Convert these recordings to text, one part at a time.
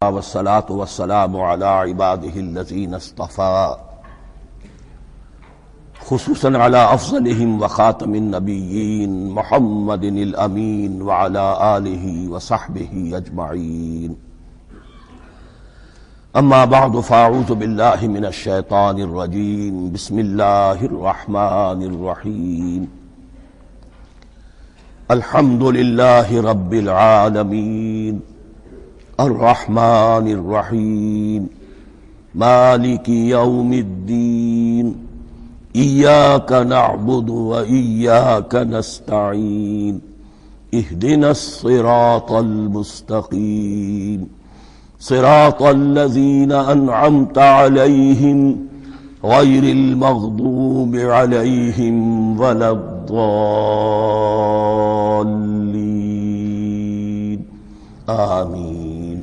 والصلاة والسلام على عباده الذين اصطفى خصوصا على أفضلهم وخاتم النبيين محمد الأمين وعلى آله وصحبه أجمعين. أما بعد فأعوذ بالله من الشيطان الرجيم. بسم الله الرحمن الرحيم. الحمد لله رب العالمين الرحمن الرحيم مالك يوم الدين إياك نعبد وإياك نستعين اهدنا الصراط المستقيم صراط الذين أنعمت عليهم غير المغضوب عليهم ولا الضالين آمين.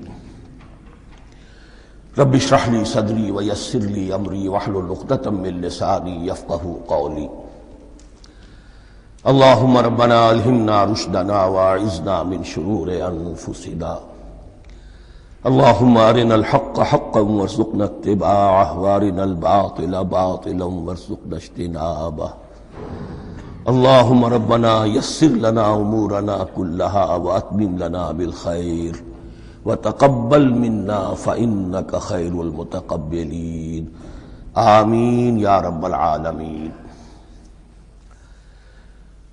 رب اشرح لي صدري ويسر لي أمري واحلل عقدة من لساني يفقهوا قولي. اللهم ربنا ألهمنا رشدنا وأعذنا من شرور أنفسنا. اللهم أرنا الحق حقا وارزقنا اتباعه وأرنا الباطل باطلا وارزقنا اجتنابه. اللهم ربنا يسر لنا أمورنا كلها وأتمم لنا بالخير وتقبل منا فإنك خير المتقبلين آمین یا رب العالمین.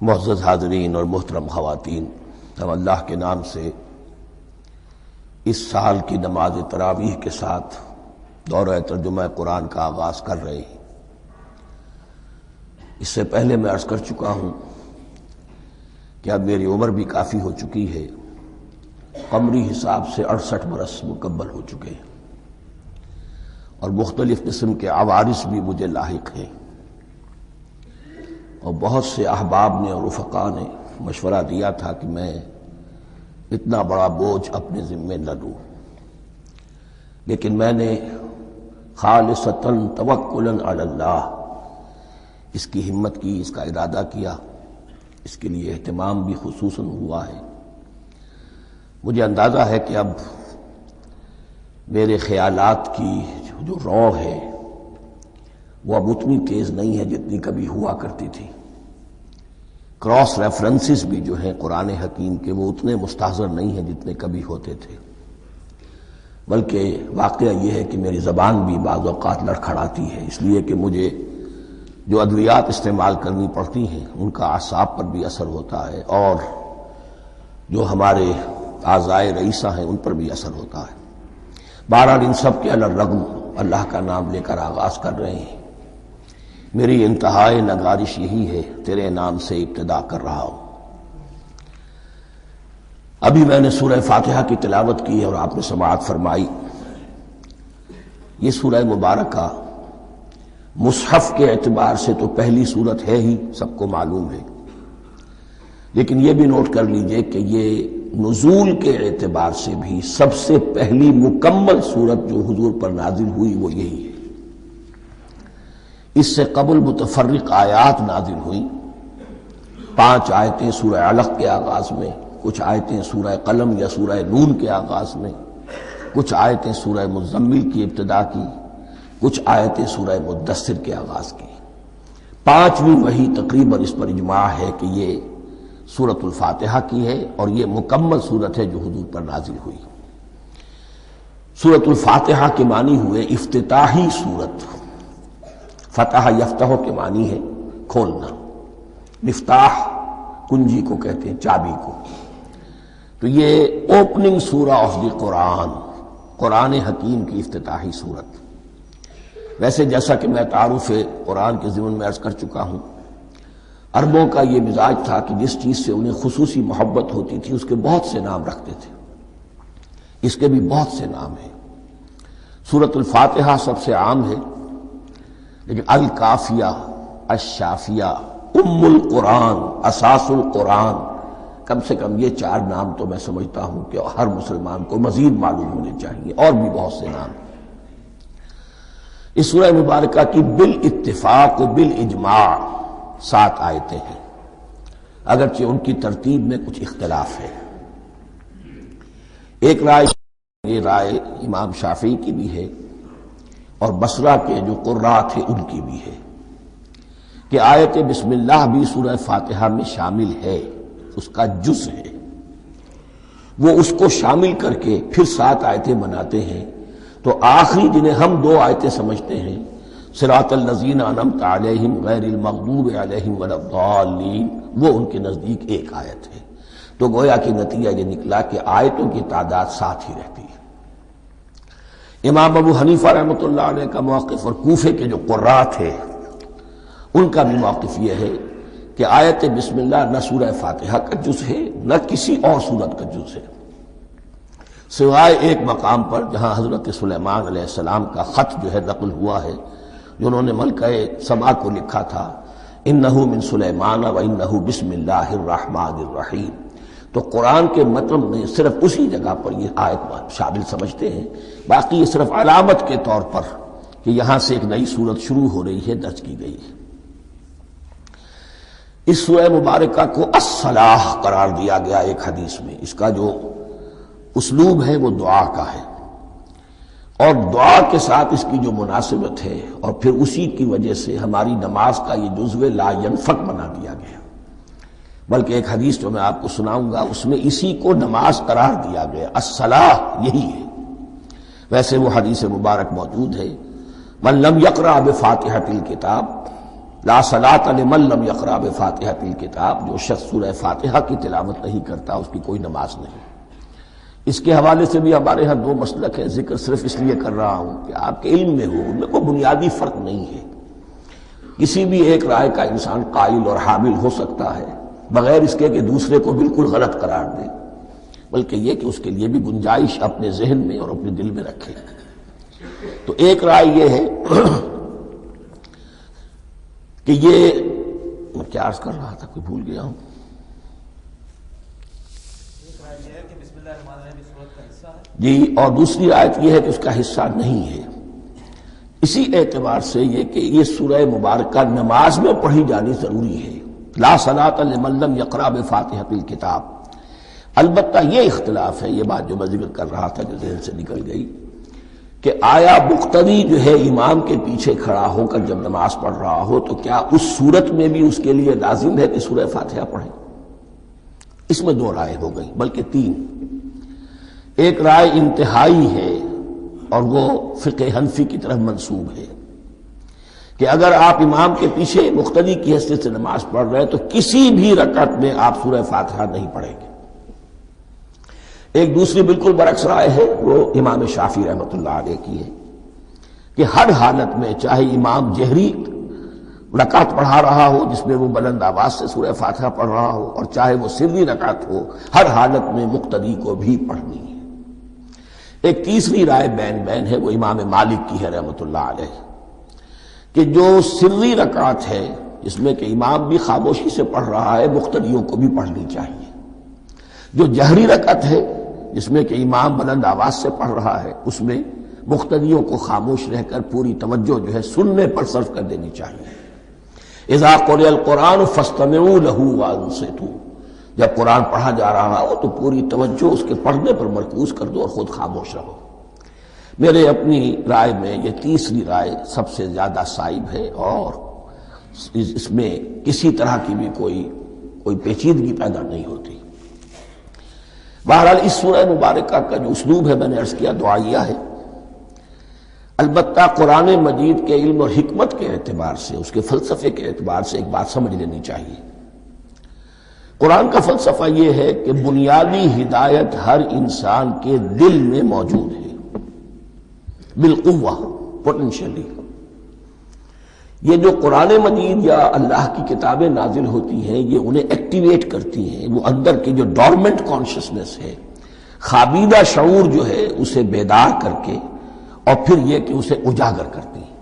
معزز حاضرین اور محترم خواتین، ہم اللہ کے نام سے اس سال کی نماز تراویح کے ساتھ دورہ ترجمہ قرآن کا آغاز کر رہے ہیں. اس سے پہلے میں عرض کر چکا ہوں کہ اب میری عمر بھی کافی ہو چکی ہے. قمری حساب سے 68 برس مکمل ہو چکے ہیں اور مختلف قسم کے عوارض بھی مجھے لاحق ہیں، اور بہت سے احباب نے اور رفقاء نے مشورہ دیا تھا کہ میں اتنا بڑا بوجھ اپنے ذمے نہ لوں، لیکن میں نے خالصتاً توکلاً علی اللہ اس کی ہمت کی، اس کا ارادہ کیا، اس کے لیے اہتمام بھی خصوصاً ہوا ہے. مجھے اندازہ ہے کہ اب میرے خیالات کی جو رو ہے وہ اب اتنی تیز نہیں ہے جتنی کبھی ہوا کرتی تھی. کراس ریفرنسز بھی جو ہیں قرآن حکیم کے وہ اتنے مستحضر نہیں ہیں جتنے کبھی ہوتے تھے، بلکہ واقعہ یہ ہے کہ میری زبان بھی بعض اوقات لڑکھڑاتی ہے، اس لیے کہ مجھے جو ادویات استعمال کرنی پڑتی ہیں ان کا اعصاب پر بھی اثر ہوتا ہے، اور جو ہمارے اعضائے رئیسہ ہیں ان پر بھی اثر ہوتا ہے. بہرحال ان سب کے علی الرغم اللہ کا نام لے کر آغاز کر رہے ہیں. میری انتہائی نگارش یہی ہے، تیرے نام سے ابتدا کر رہا ہوں. ابھی میں نے سورہ فاتحہ کی تلاوت کی اور آپ نے سماعت فرمائی. یہ سورہ مبارکہ مصحف کے اعتبار سے تو پہلی سورت ہے ہی، سب کو معلوم ہے، لیکن یہ بھی نوٹ کر لیجئے کہ یہ نزول کے اعتبار سے بھی سب سے پہلی مکمل سورت جو حضور پر نازل ہوئی وہ یہی ہے. اس سے قبل متفرق آیات نازل ہوئیں. 5 آیتیں سورہ علق کے آغاز میں، کچھ آیتیں سورہ قلم یا سورہ نون کے آغاز میں، کچھ آیتیں سورہ مزمل کی ابتدا کی، کچھ آیتیں سورہ مدثر کے آغاز کی. 5ویں وحی تقریباً اس پر اجماع ہے کہ یہ سورۃ الفاتحہ کی ہے، اور یہ مکمل سورت ہے جو حضور پر نازل ہوئی. سورۃ الفاتحہ کے معنی ہوئے افتتاحی سورت. فتح یفتح کے معنی ہے کھولنا. مفتاح کنجی کو کہتے ہیں، چابی کو. تو یہ اوپننگ سورہ آف دی قرآن، قرآن حکیم کی افتتاحی سورت. ویسے جیسا کہ میں تعارف قرآن کے ضمن میں عرض کر چکا ہوں، عربوں کا یہ مزاج تھا کہ جس چیز سے انہیں خصوصی محبت ہوتی تھی اس کے بہت سے نام رکھتے تھے. اس کے بھی بہت سے نام ہیں. سورۃ الفاتحہ سب سے عام ہے، لیکن الکافیہ، الشافیہ، ام القرآن، اساس القرآن، کم سے کم یہ 4 نام تو میں سمجھتا ہوں کہ ہر مسلمان کو مزید معلوم ہونے چاہیے، اور بھی بہت سے نام. اس سورہ مبارکہ کی بالاتفاق و بالاجماع 7 آیتیں ہیں، اگرچہ ان کی ترتیب میں کچھ اختلاف ہے. ایک رائے یہ رائے امام شافعی کی بھی ہے اور بصرہ کے جو قراء تھے ان کی بھی ہے کہ آیت بسم اللہ بھی سورہ فاتحہ میں شامل ہے، اس کا جز ہے، وہ اس کو شامل کر کے پھر 7 آیتیں بناتے ہیں، تو آخری جنہیں ہم 2 آیتیں سمجھتے ہیں صراط الذین انعمت علیہم غیر المغضوب علیہم ولا الضالین، وہ ان کے نزدیک ایک آیت ہے۔ تو گویا کہ نتیجہ یہ نکلا کہ آیتوں کی تعداد 7 ہی رہتی ہے۔ امام ابو حنیفہ رحمۃ اللہ علیہ کا موقف اور کوفے کے جو قراء تھے ان کا بھی موقف یہ ہے کہ آیت بسم اللہ نہ سورہ فاتحہ کا جز ہے نہ کسی اور سورت کا جز ہے، سوائے ایک مقام پر جہاں حضرت سلیمان علیہ السلام کا خط جو ہے نقل ہوا ہے، جنہوں نے ملکہ سبا کو لکھا تھا انہ من سلیمان و انہ بسم اللہ الرحمن الرحیم، تو قرآن کے متن میں صرف اسی جگہ پر یہ آیت شامل سمجھتے ہیں، باقی یہ صرف علامت کے طور پر کہ یہاں سے ایک نئی سورت شروع ہو رہی ہے درج کی گئی ہے۔ اس سورہ مبارکہ کو الصلاح قرار دیا گیا ایک حدیث میں، اس کا جو اسلوب ہے وہ دعا کا ہے، اور دعا کے ساتھ اس کی جو مناسبت ہے اور پھر اسی کی وجہ سے ہماری نماز کا یہ جزو لا ینفک بنا دیا گیا، بلکہ ایک حدیث جو میں آپ کو سناؤں گا اس میں اسی کو نماز قرار دیا گیا، الصلاح یہی ہے۔ ویسے وہ حدیث مبارک موجود ہے من لم یقرأ بفاتحۃ الکتاب لا صلاۃ لمن لم یقرأ بفاتحۃ الکتاب، جو شخص سورہ فاتحہ کی تلاوت نہیں کرتا اس کی کوئی نماز نہیں۔ اس کے حوالے سے بھی ہمارے ہاں 2 مسلک ہیں، ذکر صرف اس لیے کر رہا ہوں کہ آپ کے علم میں ہو، ان میں کوئی بنیادی فرق نہیں ہے، کسی بھی ایک رائے کا انسان قائل اور حامل ہو سکتا ہے بغیر اس کے کہ دوسرے کو بالکل غلط قرار دے، بلکہ یہ کہ اس کے لیے بھی گنجائش اپنے ذہن میں اور اپنے دل میں رکھے۔ تو ایک رائے یہ ہے کہ یہ میں کیا عرض کر رہا تھا، کوئی بھول گیا ہوں۔ جی، اور دوسری آیت یہ ہے کہ اس کا حصہ نہیں ہے، اسی اعتبار سے یہ کہ یہ سورہ مبارکہ نماز میں پڑھی جانی ضروری ہے، لا صلاۃ لمن لم یقرأ بفاتحۃ الکتاب۔ البتہ یہ اختلاف ہے، یہ بات جو میں ذکر کر رہا تھا جو ذہن سے نکل گئی، کہ آیا مقتدی جو ہے امام کے پیچھے کھڑا ہو کر جب نماز پڑھ رہا ہو تو کیا اس صورت میں بھی اس کے لیے لازم ہے کہ سورہ فاتحہ پڑھے؟ اس میں 2 رائے ہو گئی، بلکہ 3۔ ایک رائے انتہائی ہے اور وہ فقہ حنفی کی طرف منسوب ہے کہ اگر آپ امام کے پیچھے مقتدی کی حیثیت سے نماز پڑھ رہے ہیں تو کسی بھی رکعت میں آپ سورہ فاتحہ نہیں پڑھیں گے۔ ایک دوسری بالکل برعکس رائے ہے، وہ امام شافعی رحمۃ اللہ علیہ کی ہے کہ ہر حالت میں چاہے امام جہری رکعت پڑھا رہا ہو جس میں وہ بلند آواز سے سورہ فاتحہ پڑھ رہا ہو اور چاہے وہ سری رکعت ہو، ہر حالت میں مقتدی کو بھی پڑھنی ہے۔ ایک تیسری رائے بین ہے، وہ امام مالک کی ہے رحمۃ اللہ علیہ، کہ جو سری رکعت ہے جس میں کہ امام بھی خاموشی سے پڑھ رہا ہے مقتدیوں کو بھی پڑھنی چاہیے، جو جہری رکعت ہے جس میں کہ امام بلند آواز سے پڑھ رہا ہے اس میں مقتدیوں کو خاموش رہ کر پوری توجہ جو ہے سننے پر صرف کر دینی چاہیے۔ اذا قرئ القرآن فاستمعوا له وانصتوا، جب قرآن پڑھا جا رہا ہو تو پوری توجہ اس کے پڑھنے پر مرکوز کر دو اور خود خاموش رہو۔ میرے اپنی رائے میں یہ تیسری رائے سب سے زیادہ صائب ہے اور اس میں کسی طرح کی بھی کوئی پیچیدگی پیدا نہیں ہوتی۔ بہرحال اس سورہ مبارکہ کا جو اسلوب ہے میں نے عرض کیا دعائیہ ہے، البتہ قرآن مجید کے علم اور حکمت کے اعتبار سے، اس کے فلسفے کے اعتبار سے ایک بات سمجھ لینی چاہیے۔ قرآن کا فلسفہ یہ ہے کہ بنیادی ہدایت ہر انسان کے دل میں موجود ہے بالقوہ، پوٹینشلی۔ یہ جو قرآن مجید یا اللہ کی کتابیں نازل ہوتی ہیں یہ انہیں ایکٹیویٹ کرتی ہیں، وہ اندر کی جو ڈورمنٹ کانشسنس ہے، خوابیدہ شعور جو ہے اسے بیدار کر کے اور پھر یہ کہ اسے اجاگر کرتی ہیں۔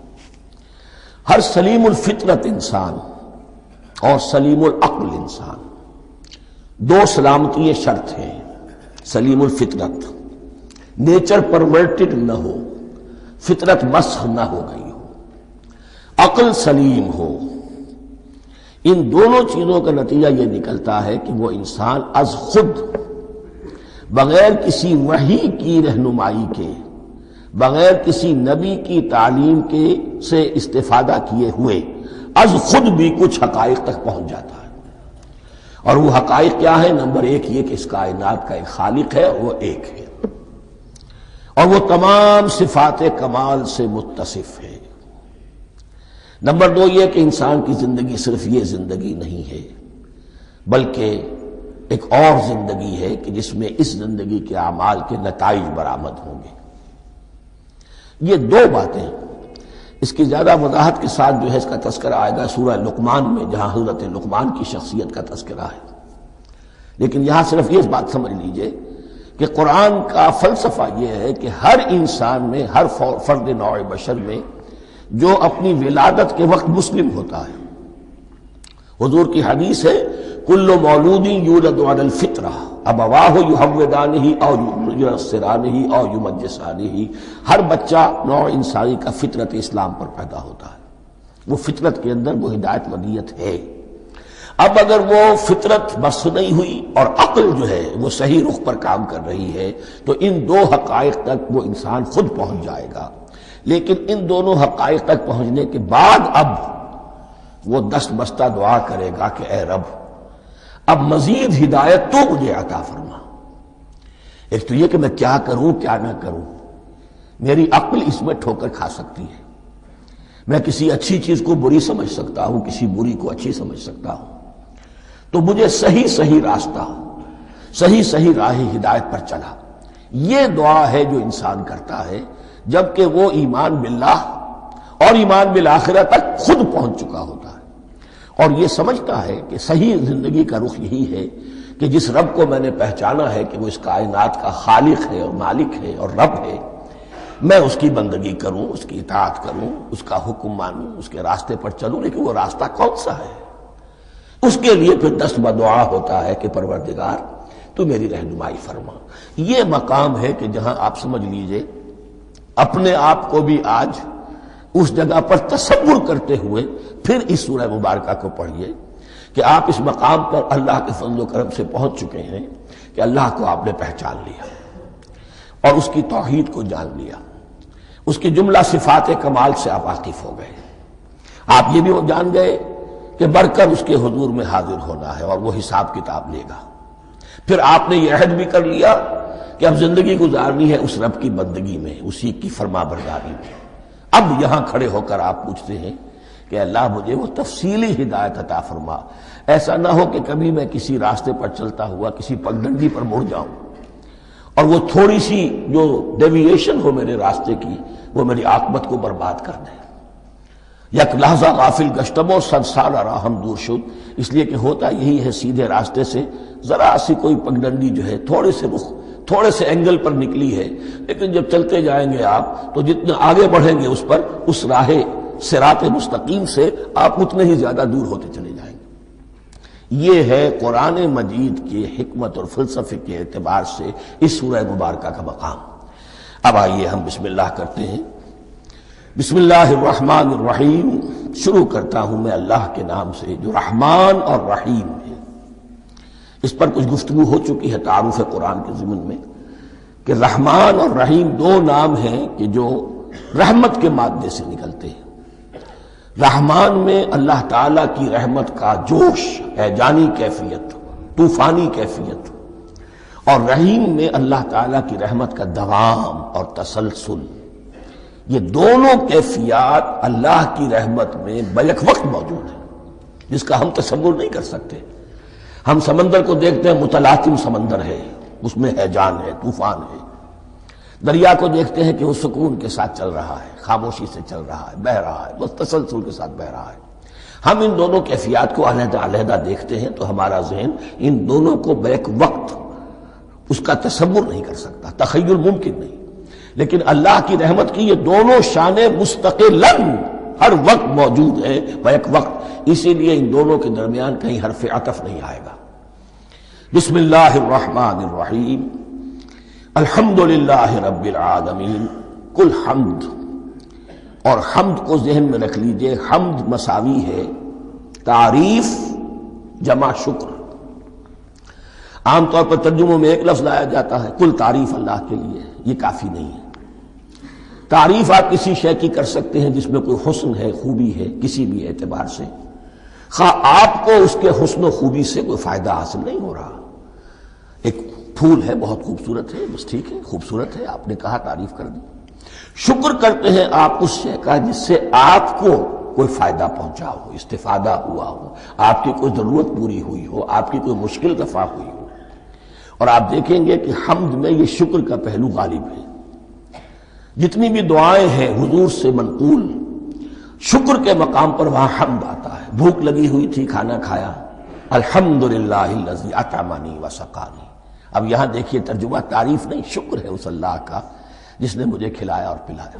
ہر سلیم الفطرت انسان اور سلیم العقل انسان، 2 سلامتی شرط ہیں۔ سلیم الفطرت، نیچر پرورٹڈ نہ ہو، فطرت مسخ نہ ہو گئی ہو، عقل سلیم ہو، ان دونوں چیزوں کا نتیجہ یہ نکلتا ہے کہ وہ انسان از خود بغیر کسی وحی کی رہنمائی کے، بغیر کسی نبی کی تعلیم کے سے استفادہ کیے ہوئے از خود بھی کچھ حقائق تک پہنچ جاتا ہے۔ اور وہ حقائق کیا ہے؟ نمبر ایک یہ کہ اس کائنات کا ایک خالق ہے اور وہ ایک ہے، اور وہ تمام صفات کمال سے متصف ہے۔ نمبر دو یہ کہ انسان کی زندگی صرف یہ زندگی نہیں ہے، بلکہ ایک اور زندگی ہے کہ جس میں اس زندگی کے اعمال کے نتائج برآمد ہوں گے۔ یہ دو باتیں، اس کی زیادہ وضاحت کے ساتھ جو ہے اس کا تذکرہ آئے گا سورہ لقمان میں، جہاں حضرت لقمان کی شخصیت کا تذکرہ ہے۔ لیکن یہاں صرف یہ بات سمجھ لیجئے کہ قرآن کا فلسفہ یہ ہے کہ ہر انسان میں، ہر فرد نوع بشر میں جو اپنی ولادت کے وقت مسلم ہوتا ہے، حضور کی حدیث ہے کل مولود یولد علی الفطرہ ابواہ یحودانہ او ینصرانہ او یمجسانہ، ہر بچہ نوع انسانی کا فطرت اسلام پر پیدا ہوتا ہے، وہ فطرت کے اندر وہ ہدایت ودیت ہے۔ اب اگر وہ فطرت بس نہیں ہوئی اور عقل جو ہے وہ صحیح رخ پر کام کر رہی ہے تو ان دو حقائق تک وہ انسان خود پہنچ جائے گا۔ لیکن ان دونوں حقائق تک پہنچنے کے بعد اب وہ دست بستہ دعا کرے گا کہ اے رب اب مزید ہدایت تو مجھے عطا فرما۔ ایک تو یہ کہ میں کیا کروں کیا نہ کروں، میری عقل اس میں ٹھوکر کھا سکتی ہے، میں کسی اچھی چیز کو بری سمجھ سکتا ہوں، کسی بری کو اچھی سمجھ سکتا ہوں، تو مجھے صحیح راستہ، صحیح راہ ہدایت پر چلا۔ یہ دعا ہے جو انسان کرتا ہے جبکہ وہ ایمان باللہ اور ایمان بالآخرہ تک خود پہنچ چکا ہوتا ہے، اور یہ سمجھتا ہے کہ صحیح زندگی کا رخ یہی ہے کہ جس رب کو میں نے پہچانا ہے کہ وہ اس کائنات کا خالق ہے اور مالک ہے اور رب ہے، میں اس کی بندگی کروں، اس کی اطاعت کروں، اس کا حکم مانوں، اس کے راستے پر چلوں۔ لیکن وہ راستہ کون سا ہے؟ اس کے لیے پھر دست بدعا ہوتا ہے کہ پروردگار تو میری رہنمائی فرما۔ یہ مقام ہے کہ جہاں آپ سمجھ لیجئے اپنے آپ کو بھی آج اس جگہ پر تصور کرتے ہوئے پھر اس سورہ مبارکہ کو پڑھیے کہ آپ اس مقام پر اللہ کے فضل و کرم سے پہنچ چکے ہیں کہ اللہ کو آپ نے پہچان لیا اور اس کی توحید کو جان لیا، اس کی جملہ صفات کمال سے آپ واقف ہو گئے۔ آپ یہ بھی جان گئے کہ بڑھ کر اس کے حضور میں حاضر ہونا ہے اور وہ حساب کتاب لے گا۔ پھر آپ نے یہ عہد بھی کر لیا کہ اب زندگی گزارنی ہے اس رب کی بندگی میں، اسی کی فرما برداری میں۔ اب یہاں کھڑے ہو کر آپ پوچھتے ہیں کہ اللہ مجھے وہ تفصیلی ہدایت عطا فرما، ایسا نہ ہو کہ کبھی میں کسی راستے پر چلتا ہوا کسی پگڈنڈی پر مڑ جاؤں اور وہ تھوڑی سی جو ڈیویشن ہو میرے راستے کی وہ میری عاقبت کو برباد کر دے۔ یک لحظہ غافل گشتم و صد سال راہم دور شد، اس لیے کہ ہوتا یہی ہے سیدھے راستے سے ذرا سی کوئی پگڈنڈی جو ہے تھوڑے سے اینگل پر نکلی ہے، لیکن جب چلتے جائیں گے آپ تو جتنے آگے بڑھیں گے اس پر، اس راہ صراط مستقیم سے آپ اتنے ہی زیادہ دور ہوتے چلے جائیں گے۔ یہ ہے قرآن مجید کی حکمت اور فلسفے کے اعتبار سے اس سورہ مبارکہ کا مقام۔ اب آئیے ہم بسم اللہ کرتے ہیں۔ بسم اللہ الرحمن الرحیم، شروع کرتا ہوں میں اللہ کے نام سے جو رحمان اور رحیم ہے۔ اس پر کچھ گفتگو ہو چکی ہے تعارف قرآن کے ضمن میں کہ رحمان اور رحیم دو نام ہیں کہ جو رحمت کے مادے سے نکلتے ہیں۔ رحمان میں اللہ تعالیٰ کی رحمت کا جوش، ہیجانی کیفیت، طوفانی کیفیت، اور رحیم میں اللہ تعالیٰ کی رحمت کا دوام اور تسلسل۔ یہ دونوں کیفیات اللہ کی رحمت میں بیک وقت موجود ہیں، جس کا ہم تصور نہیں کر سکتے۔ ہم سمندر کو دیکھتے ہیں، متلاطم سمندر ہے، اس میں ہیجان ہے، طوفان ہے۔ دریا کو دیکھتے ہیں کہ وہ سکون کے ساتھ چل رہا ہے، خاموشی سے چل رہا ہے، بہہ رہا ہے، بس تسلسل کے ساتھ بہہ رہا ہے۔ ہم ان دونوں کیفیات کو علیحدہ علیحدہ دیکھتے ہیں تو ہمارا ذہن ان دونوں کو بیک وقت اس کا تصور نہیں کر سکتا، تخیل ممکن نہیں۔ لیکن اللہ کی رحمت کی یہ دونوں شانیں مستقلاً ہر وقت موجود ہیں، بیک وقت، اسی لیے ان دونوں کے درمیان کہیں حرف عطف نہیں آئے گا۔ بسم اللہ الرحمن الرحیم، الحمدللہ رب العالمین۔ کل حمد، اور حمد کو ذہن میں رکھ لیجئے، حمد مساوی ہے تعریف جمع شکر۔ عام طور پر ترجموں میں ایک لفظ لایا جاتا ہے، کل تعریف اللہ کے لیے، یہ کافی نہیں ہے۔ تعریف آپ کسی شے کی کر سکتے ہیں جس میں کوئی حسن ہے، خوبی ہے، کسی بھی اعتبار سے، خواہ آپ کو اس کے حسن و خوبی سے کوئی فائدہ حاصل نہیں ہو رہا۔ ایک پھول ہے، بہت خوبصورت ہے، بس ٹھیک ہے، خوبصورت ہے، آپ نے کہا، تعریف کر دی۔ شکر کرتے ہیں آپ اس شے کا جس سے آپ کو کوئی فائدہ پہنچا ہو، استفادہ ہوا ہو، آپ کی کوئی ضرورت پوری ہوئی ہو، آپ کی کوئی مشکل رفع ہوئی ہو۔ اور آپ دیکھیں گے کہ حمد میں یہ شکر کا پہلو غالب ہے۔ جتنی بھی دعائیں ہیں حضور سے منقول، شکر کے مقام پر وہاں حمد آتا ہے۔ بھوک لگی ہوئی تھی، کھانا کھایا، الحمدللہ الذی اطعمنی وسقانی۔ اب یہاں دیکھیے ترجمہ تعریف نہیں، شکر ہے اس اللہ کا جس نے مجھے کھلایا اور پلایا۔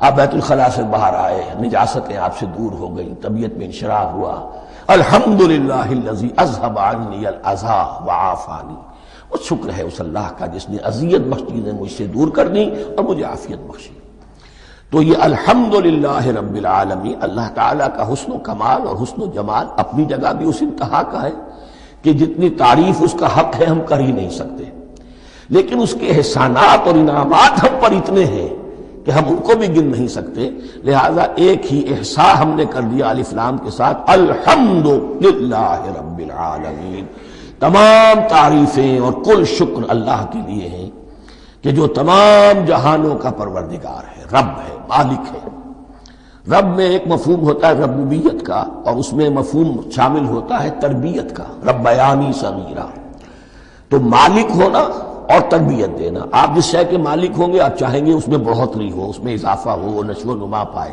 آپ بیت الخلاء سے باہر آئے، نجاستیں آپ سے دور ہو گئیں، طبیعت میں انشراح ہوا، الحمدللہ الذی اذھب عنی الاذی وعافانی۔ وہ شکر ہے اس اللہ کا جس نے اذیت بخش چیزیں مجھ سے دور کر دیں اور مجھے عافیت بخشی۔ تو یہ الحمدللہ رب العالمین، اللہ تعالیٰ کا حسن و کمال اور حسن و جمال اپنی جگہ بھی اس انتہا کا ہے کہ جتنی تعریف اس کا حق ہے ہم کر ہی نہیں سکتے، لیکن اس کے احسانات اور انعامات ہم پر اتنے ہیں کہ ہم ان کو بھی گن نہیں سکتے۔ لہذا ایک ہی احساء ہم نے کر دیا الف لام کے ساتھ، الحمدللہ رب العالمین۔ تمام تعریفیں اور کل شکر اللہ کے لیے ہیں کہ جو تمام جہانوں کا پروردگار ہے، رب ہے، مالک ہے۔ رب میں ایک مفہوم ہوتا ہے ربوبیت کا، اور اس میں مفہوم شامل ہوتا ہے تربیت کا، ربیانی صغیرہ۔ تو مالک ہونا اور تربیت دینا، آپ جس شے کے مالک ہوں گے آپ چاہیں گے اس میں بڑھوتری ہو، اس میں اضافہ ہو، وہ نشو و نما پائے۔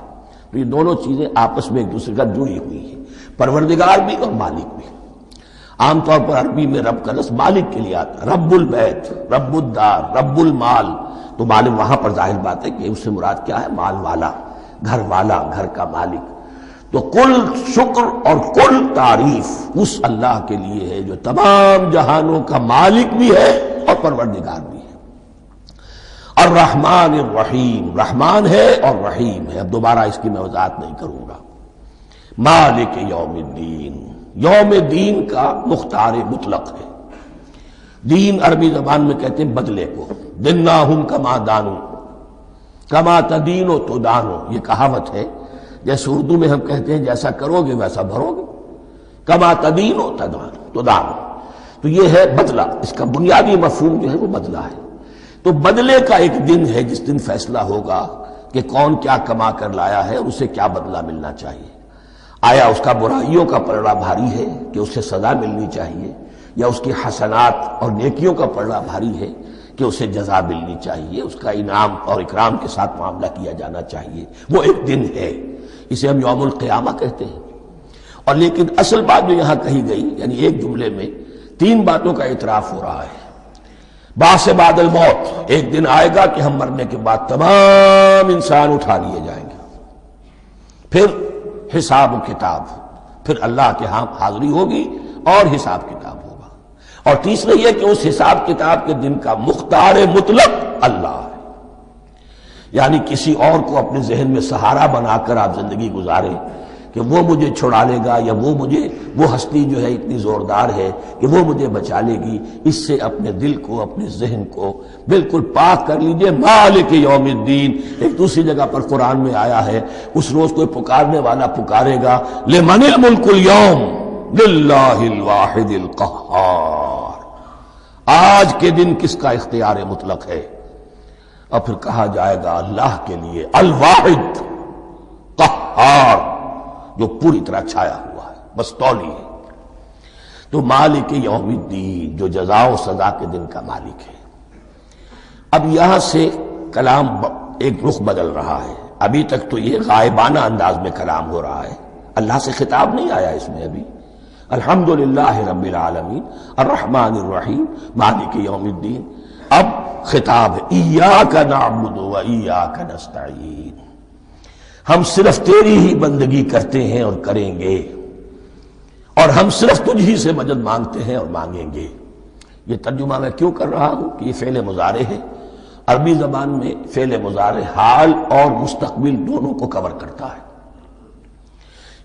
تو یہ دونوں چیزیں آپس میں ایک دوسرے کا جڑی ہوئی ہیں، پروردگار بھی اور مالک بھی۔ عام طور پر عربی میں رب کا لفظ مالک کے لیے آتا ہے، رب البیت، رب الدار، رب المال۔ تو مالک وہاں پر ظاہر بات ہے کہ اس سے مراد کیا ہے، مال والا، گھر والا، گھر کا مالک۔ تو کل شکر اور کل تعریف اس اللہ کے لیے ہے جو تمام جہانوں کا مالک بھی ہے اور پروردگار بھی ہے۔ الرحمن الرحیم، رحمان ہے اور رحیم ہے۔ اب دوبارہ اس کی میں وضاحت نہیں کروں گا۔ مالک یوم الدین، یوم دین کا مختار مطلق ہے۔ دین عربی زبان میں کہتے ہیں بدلے کو، دناہم کما دانو کما تدینو تو دانو، یہ کہاوت ہے۔ جیسے اردو میں ہم کہتے ہیں جیسا کرو گے ویسا بھرو گے، کما تدینو تو دانو، تو یہ ہے بدلہ۔ اس کا بنیادی مفہوم جو ہے وہ بدلہ ہے۔ تو بدلے کا ایک دن ہے جس دن فیصلہ ہوگا کہ کون کیا کما کر لایا ہے اور اسے کیا بدلہ ملنا چاہیے۔ آیا اس کا برائیوں کا پلڑا بھاری ہے کہ اسے سزا ملنی چاہیے، یا اس کی حسنات اور نیکیوں کا پلڑا بھاری ہے کہ اسے جزا ملنی چاہیے، اس کا انعام اور اکرام کے ساتھ معاملہ کیا جانا چاہیے۔ وہ ایک دن ہے، اسے ہم یوم القیامہ کہتے ہیں۔ اور لیکن اصل بات جو یہاں کہی گئی، یعنی ایک جملے میں تین باتوں کا اعتراف ہو رہا ہے۔ بعث بعد الموت، ایک دن آئے گا کہ ہم مرنے کے بعد تمام انسان اٹھا لیے جائیں گے، پھر حساب و کتاب، پھر اللہ کے ہاں حاضری ہوگی اور حساب کتاب ہوگا۔ اور تیسرا یہ کہ اس حساب کتاب کے دن کا مختار مطلق اللہ ہے، یعنی کسی اور کو اپنے ذہن میں سہارا بنا کر آپ زندگی گزاریں کہ وہ مجھے چھڑا لے گا، یا وہ ہستی جو ہے اتنی زوردار ہے کہ وہ مجھے بچا لے گی، اس سے اپنے دل کو، اپنے ذہن کو بالکل پاک کر لیجئے۔ مالک یوم الدین، ایک دوسری جگہ پر قرآن میں آیا ہے، اس روز کوئی پکارنے والا پکارے گا، لمن الملک اليوم للہ الواحد القہار، آج کے دن کس کا اختیار مطلق ہے؟ اور پھر کہا جائے گا اللہ کے لیے، الواحد قہار، جو پوری طرح چھایا ہوا ہے، بس تولی ہے۔ تو مالک یوم الدین، جو جزا و سزا کے دن کا مالک ہے۔ اب یہاں سے کلام ایک رخ بدل رہا ہے۔ ابھی تک تو یہ غائبانہ انداز میں کلام ہو رہا ہے، اللہ سے خطاب نہیں آیا اس میں ابھی۔ الحمدللہ رب العالمین الرحمن الرحیم مالک یوم الدین، اب خطاب ہے، ایاک نعبد و ایاک نستعین، ہم صرف تیری ہی بندگی کرتے ہیں اور کریں گے، اور ہم صرف تجھ ہی سے مدد مانگتے ہیں اور مانگیں گے۔ یہ ترجمہ میں کیوں کر رہا ہوں کہ یہ فعل مضارع ہے۔ عربی زبان میں فعل مضارع حال اور مستقبل دونوں کو کور کرتا ہے۔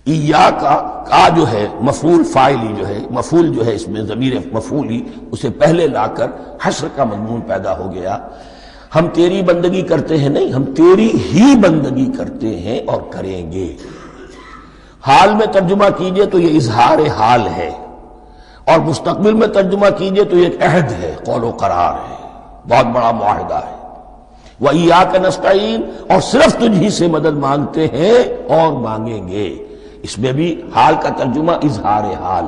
کا جو ہے مفعول فاعلی جو ہے، مفعول جو ہے اس میں ضمیر مفعولی اسے پہلے لا کر حشر کا مضمون پیدا ہو گیا۔ ہم تیری بندگی کرتے ہیں نہیں، ہم تیری ہی بندگی کرتے ہیں اور کریں گے۔ حال میں ترجمہ کیجئے تو یہ اظہار حال ہے، اور مستقبل میں ترجمہ کیجئے تو یہ ایک عہد ہے، قول و قرار ہے، بہت بڑا معاہدہ ہے۔ وَإِيَّاكَ نَسْتَعِينُ، اور صرف تجھ ہی سے مدد مانگتے ہیں اور مانگیں گے۔ اس میں بھی حال کا ترجمہ اظہار حال،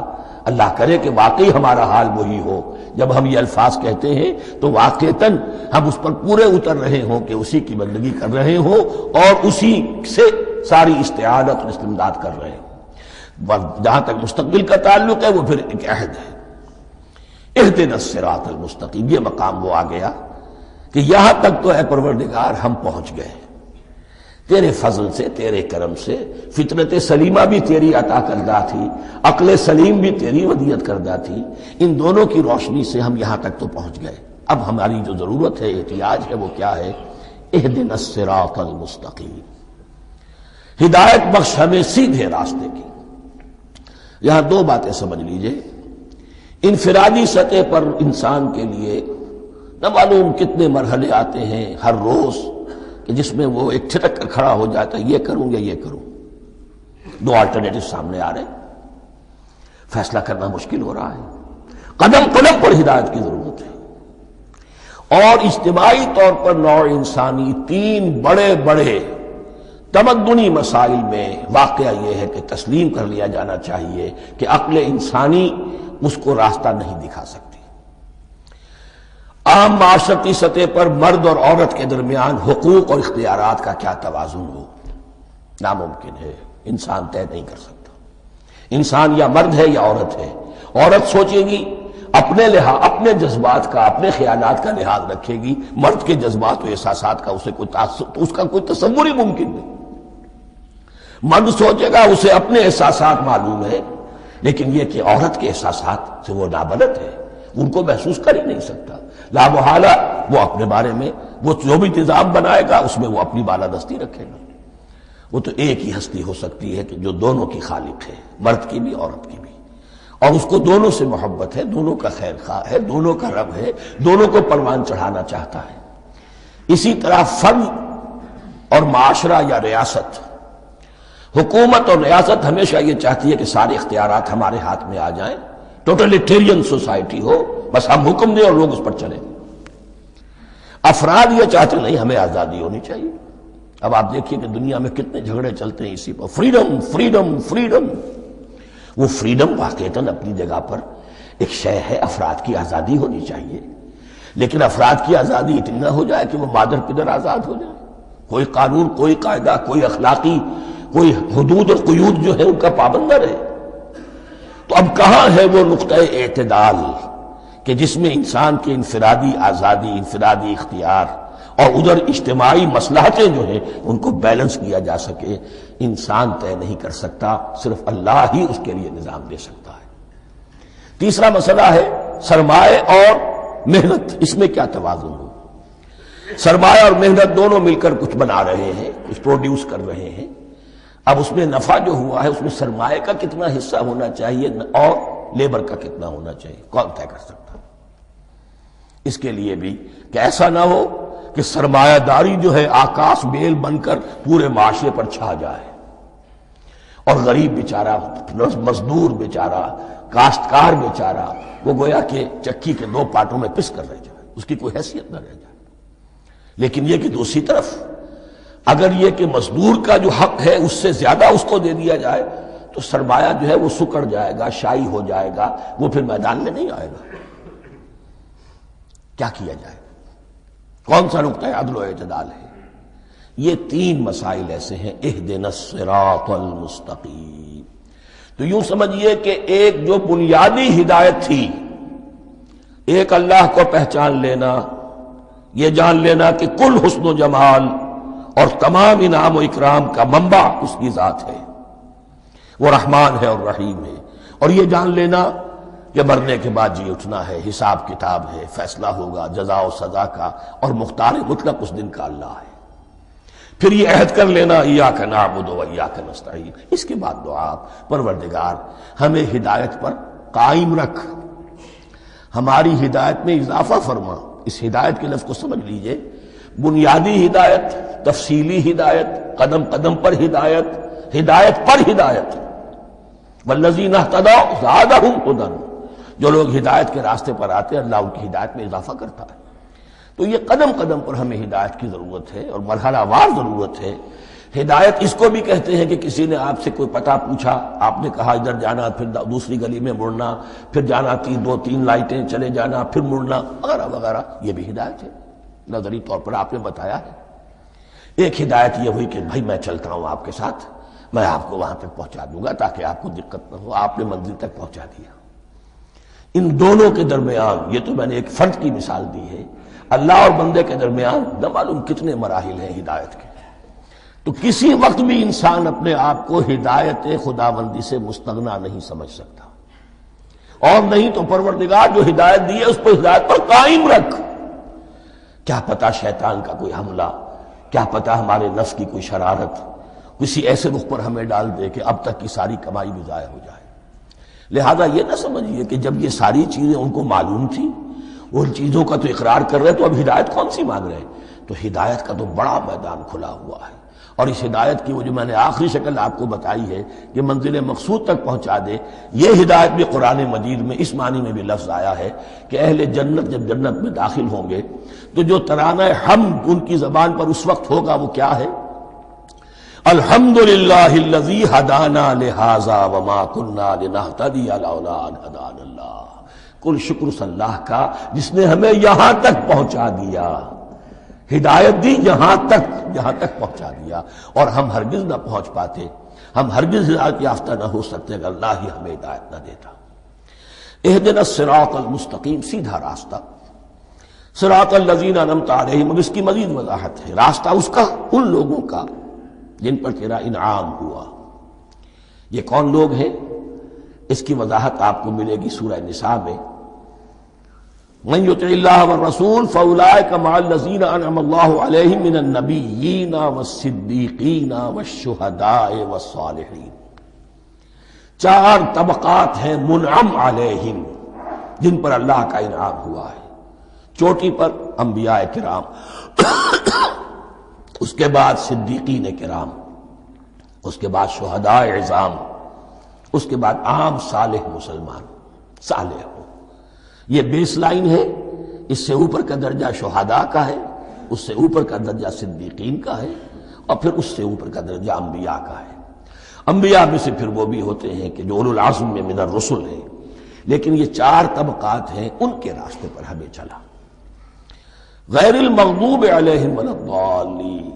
اللہ کرے کہ واقعی ہمارا حال وہی ہو، جب ہم یہ الفاظ کہتے ہیں تو واقعتاً ہم اس پر پورے اتر رہے ہوں کہ اسی کی بندگی کر رہے ہوں اور اسی سے ساری استعانت اور استمداد کر رہے ہوں۔ جہاں تک مستقبل کا تعلق ہے وہ پھر ایک عہد ہے، اہدنا الصراط المستقیم، یہ مقام وہ آ گیا کہ یہاں تک تو اے پروردگار ہم پہنچ گئے، تیرے فضل سے، تیرے کرم سے۔ فطرت سلیمہ بھی تیری عطا کردہ تھی، عقل سلیم بھی تیری ودیعت کردہ تھی، ان دونوں کی روشنی سے ہم یہاں تک تو پہنچ گئے۔ اب ہماری جو ضرورت ہے، احتیاج ہے، وہ کیا ہے؟ اہدنا الصراط المستقیم، ہدایت بخش ہمیں سیدھے راستے کی۔ یہاں دو باتیں سمجھ لیجئے، انفرادی سطح پر انسان کے لیے نہ معلوم کتنے مرحلے آتے ہیں ہر روز کہ جس میں وہ ایک ٹھٹک کر کھڑا ہو جاتا ہے، یہ کروں یا یہ کروں، دو آلٹرنیٹو سامنے آ رہے ہیں، فیصلہ کرنا مشکل ہو رہا ہے، قدم قدم پر ہدایت کی ضرورت ہے۔ اور اجتماعی طور پر نوع انسانی تین بڑے بڑے تمدنی مسائل میں واقعہ یہ ہے کہ تسلیم کر لیا جانا چاہیے کہ عقل انسانی اس کو راستہ نہیں دکھا سکتی۔ عام معاشرتی سطح پر مرد اور عورت کے درمیان حقوق اور اختیارات کا کیا توازن ہو، ناممکن ہے، انسان طے نہیں کر سکتا۔ انسان یا مرد ہے یا عورت ہے، عورت سوچے گی اپنے لحاظ، اپنے جذبات کا، اپنے خیالات کا لحاظ رکھے گی، مرد کے جذبات و احساسات کا اسے اس کا کوئی تصور ہی ممکن نہیں۔ مرد سوچے گا اسے اپنے احساسات معلوم ہے، لیکن یہ کہ عورت کے احساسات سے وہ نابلد ہے، ان کو محسوس کر ہی نہیں سکتا۔ لا محالہ وہ اپنے بارے میں وہ جو بھی نظام بنائے گا اس میں وہ اپنی بالادستی رکھے گا۔ وہ تو ایک ہی ہستی ہو سکتی ہے کہ جو دونوں کی خالق ہے، مرد کی بھی عورت کی بھی، اور اس کو دونوں سے محبت ہے، دونوں کا خیر خواہ ہے، دونوں کا رب ہے، دونوں کو پروان چڑھانا چاہتا ہے۔ اسی طرح فرد اور معاشرہ یا ریاست، حکومت اور ریاست ہمیشہ یہ چاہتی ہے کہ سارے اختیارات ہمارے ہاتھ میں آ جائیں، ٹوٹلیٹیرین سوسائٹی ہو، بس ہم حکم دیں اور لوگ اس پر چلیں۔ افراد یہ چاہتے نہیں، ہمیں آزادی ہونی چاہیے۔ اب آپ دیکھیے کہ دنیا میں کتنے جھگڑے چلتے ہیں اسی پر، فریڈم فریڈم فریڈم۔ وہ فریڈم واقعتاً اپنی جگہ پر ایک شے ہے، افراد کی آزادی ہونی چاہیے، لیکن افراد کی آزادی اتنی نہ ہو جائے کہ وہ مادر پدر آزاد ہو جائے، کوئی قانون، کوئی قاعدہ، کوئی اخلاقی، کوئی حدود اور قیود جو ہے ان کا پابند نہ رہے۔ تو اب کہاں ہے وہ نقطہ اعتدال کہ جس میں انسان کی انفرادی آزادی، انفرادی اختیار اور ادھر اجتماعی مصلحتیں جو ہیں ان کو بیلنس کیا جا سکے؟ انسان طے نہیں کر سکتا، صرف اللہ ہی اس کے لیے نظام دے سکتا ہے۔ تیسرا مسئلہ ہے سرمایہ اور محنت، اس میں کیا توازن ہو؟ سرمایہ اور محنت دونوں مل کر کچھ بنا رہے ہیں، کچھ پروڈیوس کر رہے ہیں۔ اب اس میں نفع جو ہوا ہے اس میں سرمایہ کا کتنا حصہ ہونا چاہیے اور لیبر کا کتنا ہونا چاہیے، کون طے کر سکتا؟ اس کے لیے بھی کہ ایسا نہ ہو کہ سرمایہ داری جو ہے آکاش بیل بن کر پورے معاشرے پر چھا جائے، اور غریب بیچارہ، مزدور بیچارہ، کاشتکار بیچارہ وہ گویا کہ چکی کے دو پارٹوں میں پس کر رہ جائے، اس کی کوئی حیثیت نہ رہ جائے۔ لیکن یہ کہ دوسری طرف اگر یہ کہ مزدور کا جو حق ہے اس سے زیادہ اس کو دے دیا جائے تو سرمایہ جو ہے وہ سکڑ جائے گا، شائی ہو جائے گا، وہ پھر میدان میں نہیں آئے گا۔ کیا کیا جائے؟ کون سا نقطہ عدل و اعتدال ہے؟ یہ تین مسائل ایسے ہیں، اہدنا الصراط المستقیم۔ تو یوں سمجھیے کہ ایک جو بنیادی ہدایت تھی، ایک اللہ کو پہچان لینا، یہ جان لینا کہ کل حسن و جمال اور تمام انعام و اکرام کا منبع اس کی ذات ہے، وہ رحمان ہے اور رحیم ہے، اور یہ جان لینا کہ مرنے کے بعد جی اٹھنا ہے، حساب کتاب ہے، فیصلہ ہوگا جزا و سزا کا، اور مختار مطلق اس دن کا اللہ ہے۔ پھر یہ عہد کر لینا ایاک نعبد و ایاک نستعین. اس کے بعد دعا پروردگار ہمیں ہدایت پر قائم رکھ، ہماری ہدایت میں اضافہ فرما. اس ہدایت کے لفظ کو سمجھ لیجئے، بنیادی ہدایت، تفصیلی ہدایت، قدم قدم پر ہدایت، ہدایت پر ہدایت. والذین اہتدوا زادہم ھدی، جو لوگ ہدایت کے راستے پر آتے ہیں اللہ ان کی ہدایت میں اضافہ کرتا ہے. تو یہ قدم قدم پر ہمیں ہدایت کی ضرورت ہے اور مرحلہ وار ضرورت ہے. ہدایت اس کو بھی کہتے ہیں کہ کسی نے آپ سے کوئی پتہ پوچھا، آپ نے کہا ادھر جانا، پھر دوسری گلی میں مڑنا، پھر جانا دو تین لائٹیں چلے جانا، پھر مڑنا وغیرہ وغیرہ. یہ بھی ہدایت ہے، نظری طور پر آپ نے بتایا ہے. ایک ہدایت یہ ہوئی کہ بھائی میں چلتا ہوں آپ کے ساتھ، میں آپ کو وہاں تک پہنچا دوں گا تاکہ آپ کو دقت نہ ہو. آپ نے منزل تک پہنچا دیا. ان دونوں کے درمیان، یہ تو میں نے ایک فرد کی مثال دی ہے، اللہ اور بندے کے درمیان نہ معلوم کتنے مراحل ہیں ہدایت کے. تو کسی وقت بھی انسان اپنے آپ کو ہدایت خداوندی سے مستغنا نہیں سمجھ سکتا. اور نہیں تو پروردگار جو ہدایت دی ہے اس پر ہدایت پر قائم رکھ. کیا پتہ شیطان کا کوئی حملہ، کیا پتہ ہمارے نفس کی کوئی شرارت کسی ایسے رخ پر ہمیں ڈال دے کہ اب تک کی ساری کمائی بھی ضائع ہو جائے. لہذا یہ نہ سمجھیے کہ جب یہ ساری چیزیں ان کو معلوم تھی، ان چیزوں کا تو اقرار کر رہے تو اب ہدایت کون سی مانگ رہے ہیں؟ تو ہدایت کا تو بڑا میدان کھلا ہوا ہے. اور اس ہدایت کی وہ جو میں نے آخری شکل آپ کو بتائی ہے کہ منزل مقصود تک پہنچا دے، یہ ہدایت بھی قرآن مجید میں اس معنی میں بھی لفظ آیا ہے کہ اہل جنت جب جنت میں داخل ہوں گے تو جو ترانہ حمد ان کی زبان پر اس وقت ہوگا وہ کیا ہے؟ الحمدللہ الذی ہدانا لہذا وما کننا لنہتدی لولا ان ہدانا اللہ. کل شکر اس اللہ کا جس نے ہمیں یہاں تک پہنچا دیا، ہدایت دی جہاں تک پہنچا دیا. اور ہم ہرگز نہ پہنچ پاتے، ہم ہرگز ہدایت یافتہ نہ ہو سکتے اگر اللہ ہی ہمیں ہدایت نہ دیتا. اہدنا الصراط المستقیم، سیدھا راستہ. صراط الذین انعمت علیہم، اب اس کی مزید وضاحت ہے. راستہ اس کا ان لوگوں کا جن پر تیرا انعام ہوا. یہ کون لوگ ہیں؟ اس کی وضاحت آپ کو ملے گی سورہ نساء میں. من یطع اللہ والرسول فاولئک مع الذین انعم اللہ علیہم من النبیین والصدیقین والشہداء والصالحین. چار طبقات ہیں منعم علیہم جن پر اللہ کا انعام ہوا ہے. چوٹی پر انبیاء کرام، اس کے بعد صدیقین کرام، اس کے بعد شہداء عظام، اس کے بعد عام صالح مسلمان صالح ہو. یہ بیس لائن ہے. اس سے اوپر کا درجہ شہداء کا ہے، اس سے اوپر کا درجہ صدیقین کا ہے، اور پھر اس سے اوپر کا درجہ انبیاء کا ہے. انبیاء میں سے پھر وہ بھی ہوتے ہیں کہ جو اولو العزم میں من الرسل ہیں. لیکن یہ چار طبقات ہیں، ان کے راستے پر ہمیں چلا. غیر المغضوب علیہم ولا الضالین،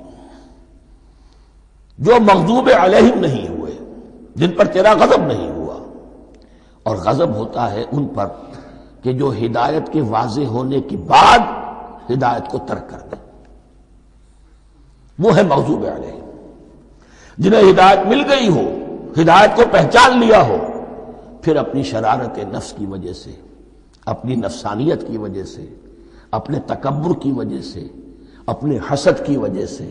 جو مغضوب علیہم نہیں ہوئے، جن پر تیرا غضب نہیں ہوا. اور غضب ہوتا ہے ان پر کہ جو ہدایت کے واضح ہونے کے بعد ہدایت کو ترک کر دیں، وہ ہے مغضوب علیہم. جنہیں ہدایت مل گئی ہو، ہدایت کو پہچان لیا ہو، پھر اپنی شرارت نفس کی وجہ سے، اپنی نفسانیت کی وجہ سے، اپنے تکبر کی وجہ سے، اپنے حسد کی وجہ سے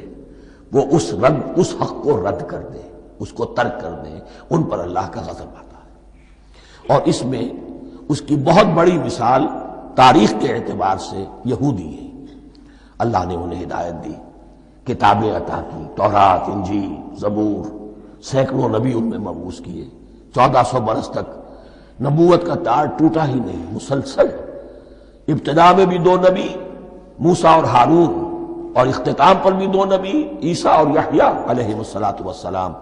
وہ اس حق کو رد کر دیں، اس کو ترک کر دیں. ان پر اللہ کا غضب آتا ہے. اور اس میں اس کی بہت بڑی مثال تاریخ کے اعتبار سے یہودی ہے. اللہ نے انہیں ہدایت دی، کتابیں عطا کی، تورات، انجیل، زبور، سینکڑوں نبی ان میں مبعوث کیے. 1400 برس تک نبوت کا تار ٹوٹا ہی نہیں، مسلسل. ابتدا میں بھی 2 نبی، موسیٰ اور ہارون، اور اختتام پر بھی 2 نبی، عیسیٰ اور یحییٰ علیہ السلام.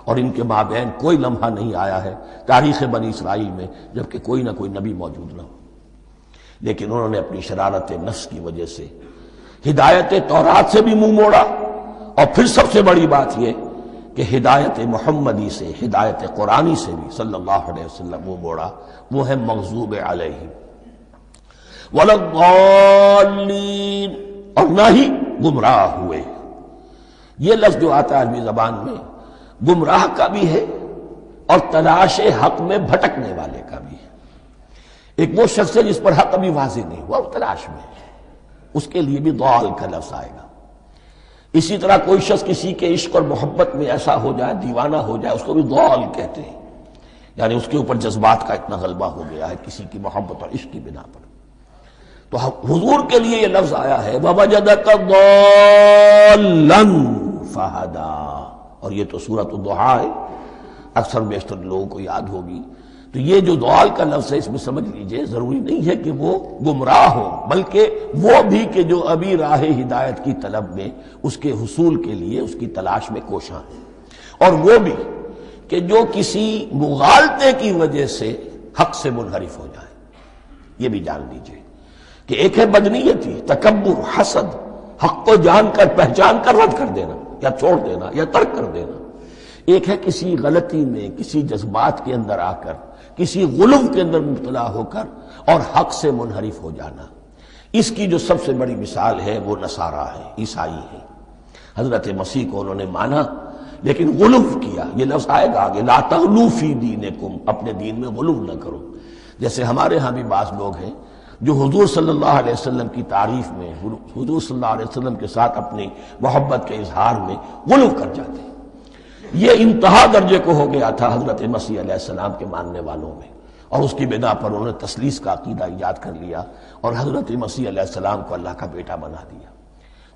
اور ان کے مابین کوئی لمحہ نہیں آیا ہے تاریخ بنی اسرائیل میں جبکہ کوئی نہ کوئی نبی موجود نہ ہو. لیکن انہوں نے اپنی شرارت نفس کی وجہ سے ہدایت تورات سے بھی منہ موڑا، اور پھر سب سے بڑی بات یہ کہ ہدایت محمدی سے، ہدایت قرآنی سے بھی صلی اللہ علیہ وسلم منہ موڑا. وہ ہے مغضوب علیہم ولا الضالین، اور نہ ہی گمراہ ہوئے. یہ لفظ جو آتا ہے عربی زبان میں گمراہ کا بھی ہے اور تلاش حق میں بھٹکنے والے کا بھی ہے. ایک وہ شخص ہے جس پر حق ابھی واضح نہیں ہوا، وہ تلاش میں ہے، اس کے لیے بھی ضال کا لفظ آئے گا. اسی طرح کوئی شخص کسی کے عشق اور محبت میں ایسا ہو جائے، دیوانہ ہو جائے، اس کو بھی ضال کہتے ہیں، یعنی اس کے اوپر جذبات کا اتنا غلبہ ہو گیا ہے کسی کی محبت اور عشق کی بنا پر۔ تو حضور کے لیے یہ لفظ آیا ہے وَوَجَدَكَ ضَالًّا فَهَدَىٰ، اور یہ تو سورۃ الضحیٰ ہے، اکثر بیشتر لوگوں کو یاد ہوگی۔ تو یہ جو ضال کا لفظ ہے اس میں سمجھ لیجئے ضروری نہیں ہے کہ وہ گمراہ ہو، بلکہ وہ بھی کہ جو ابھی راہ ہدایت کی طلب میں اس کے حصول کے لیے اس کی تلاش میں کوشاں ہیں، اور وہ بھی کہ جو کسی مغالطے کی وجہ سے حق سے منحرف ہو جائے۔ یہ بھی جان لیجئے کہ ایک ہے بدنیتی، تکبر، حسد، حق کو جان کر پہچان کر رد کر دینا یا چھوڑ دینا یا ترک کر دینا، ایک ہے کسی غلطی میں، کسی جذبات کے اندر آ کر، کسی غلو کے اندر مبتلا ہو کر اور حق سے منحرف ہو جانا۔ اس کی جو سب سے بڑی مثال ہے وہ نصارہ ہے، عیسائی ہے۔ حضرت مسیح کو انہوں نے مانا لیکن غلو کیا، یہ لفظ آئے گا آگے، لا تغلو فی دینکم، اپنے دین میں غلو نہ کرو۔ جیسے ہمارے ہاں بھی بعض لوگ ہیں جو حضور صلی اللہ علیہ وسلم کی تعریف میں، حضور صلی اللہ علیہ وسلم کے ساتھ اپنی محبت کے اظہار میں غلو کر جاتے ہیں۔ یہ انتہا درجے کو ہو گیا تھا حضرت مسیح علیہ السلام کے ماننے والوں میں، اور اس کی بنا پر انہوں نے تثلیث کا عقیدہ ایجاد کر لیا اور حضرت مسیح علیہ السلام کو اللہ کا بیٹا بنا دیا۔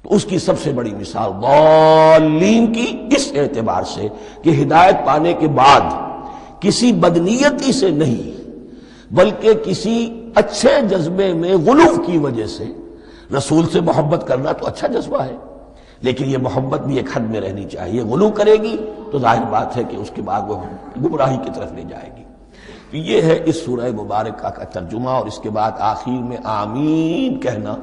تو اس کی سب سے بڑی مثال ضالین کی اس اعتبار سے کہ ہدایت پانے کے بعد کسی بدنیتی سے نہیں بلکہ کسی اچھے جذبے میں غلو کی وجہ سے رسول سے محبت کرنا تو اچھا جذبہ ہے، لیکن یہ محبت بھی ایک حد میں رہنی چاہیے۔ غلو کرے گی تو ظاہر بات ہے کہ اس کے بعد وہ گمراہی کی طرف لے جائے گی۔ تو یہ ہے اس سورہ مبارکہ کا ترجمہ، اور اس کے بعد آخر میں آمین کہنا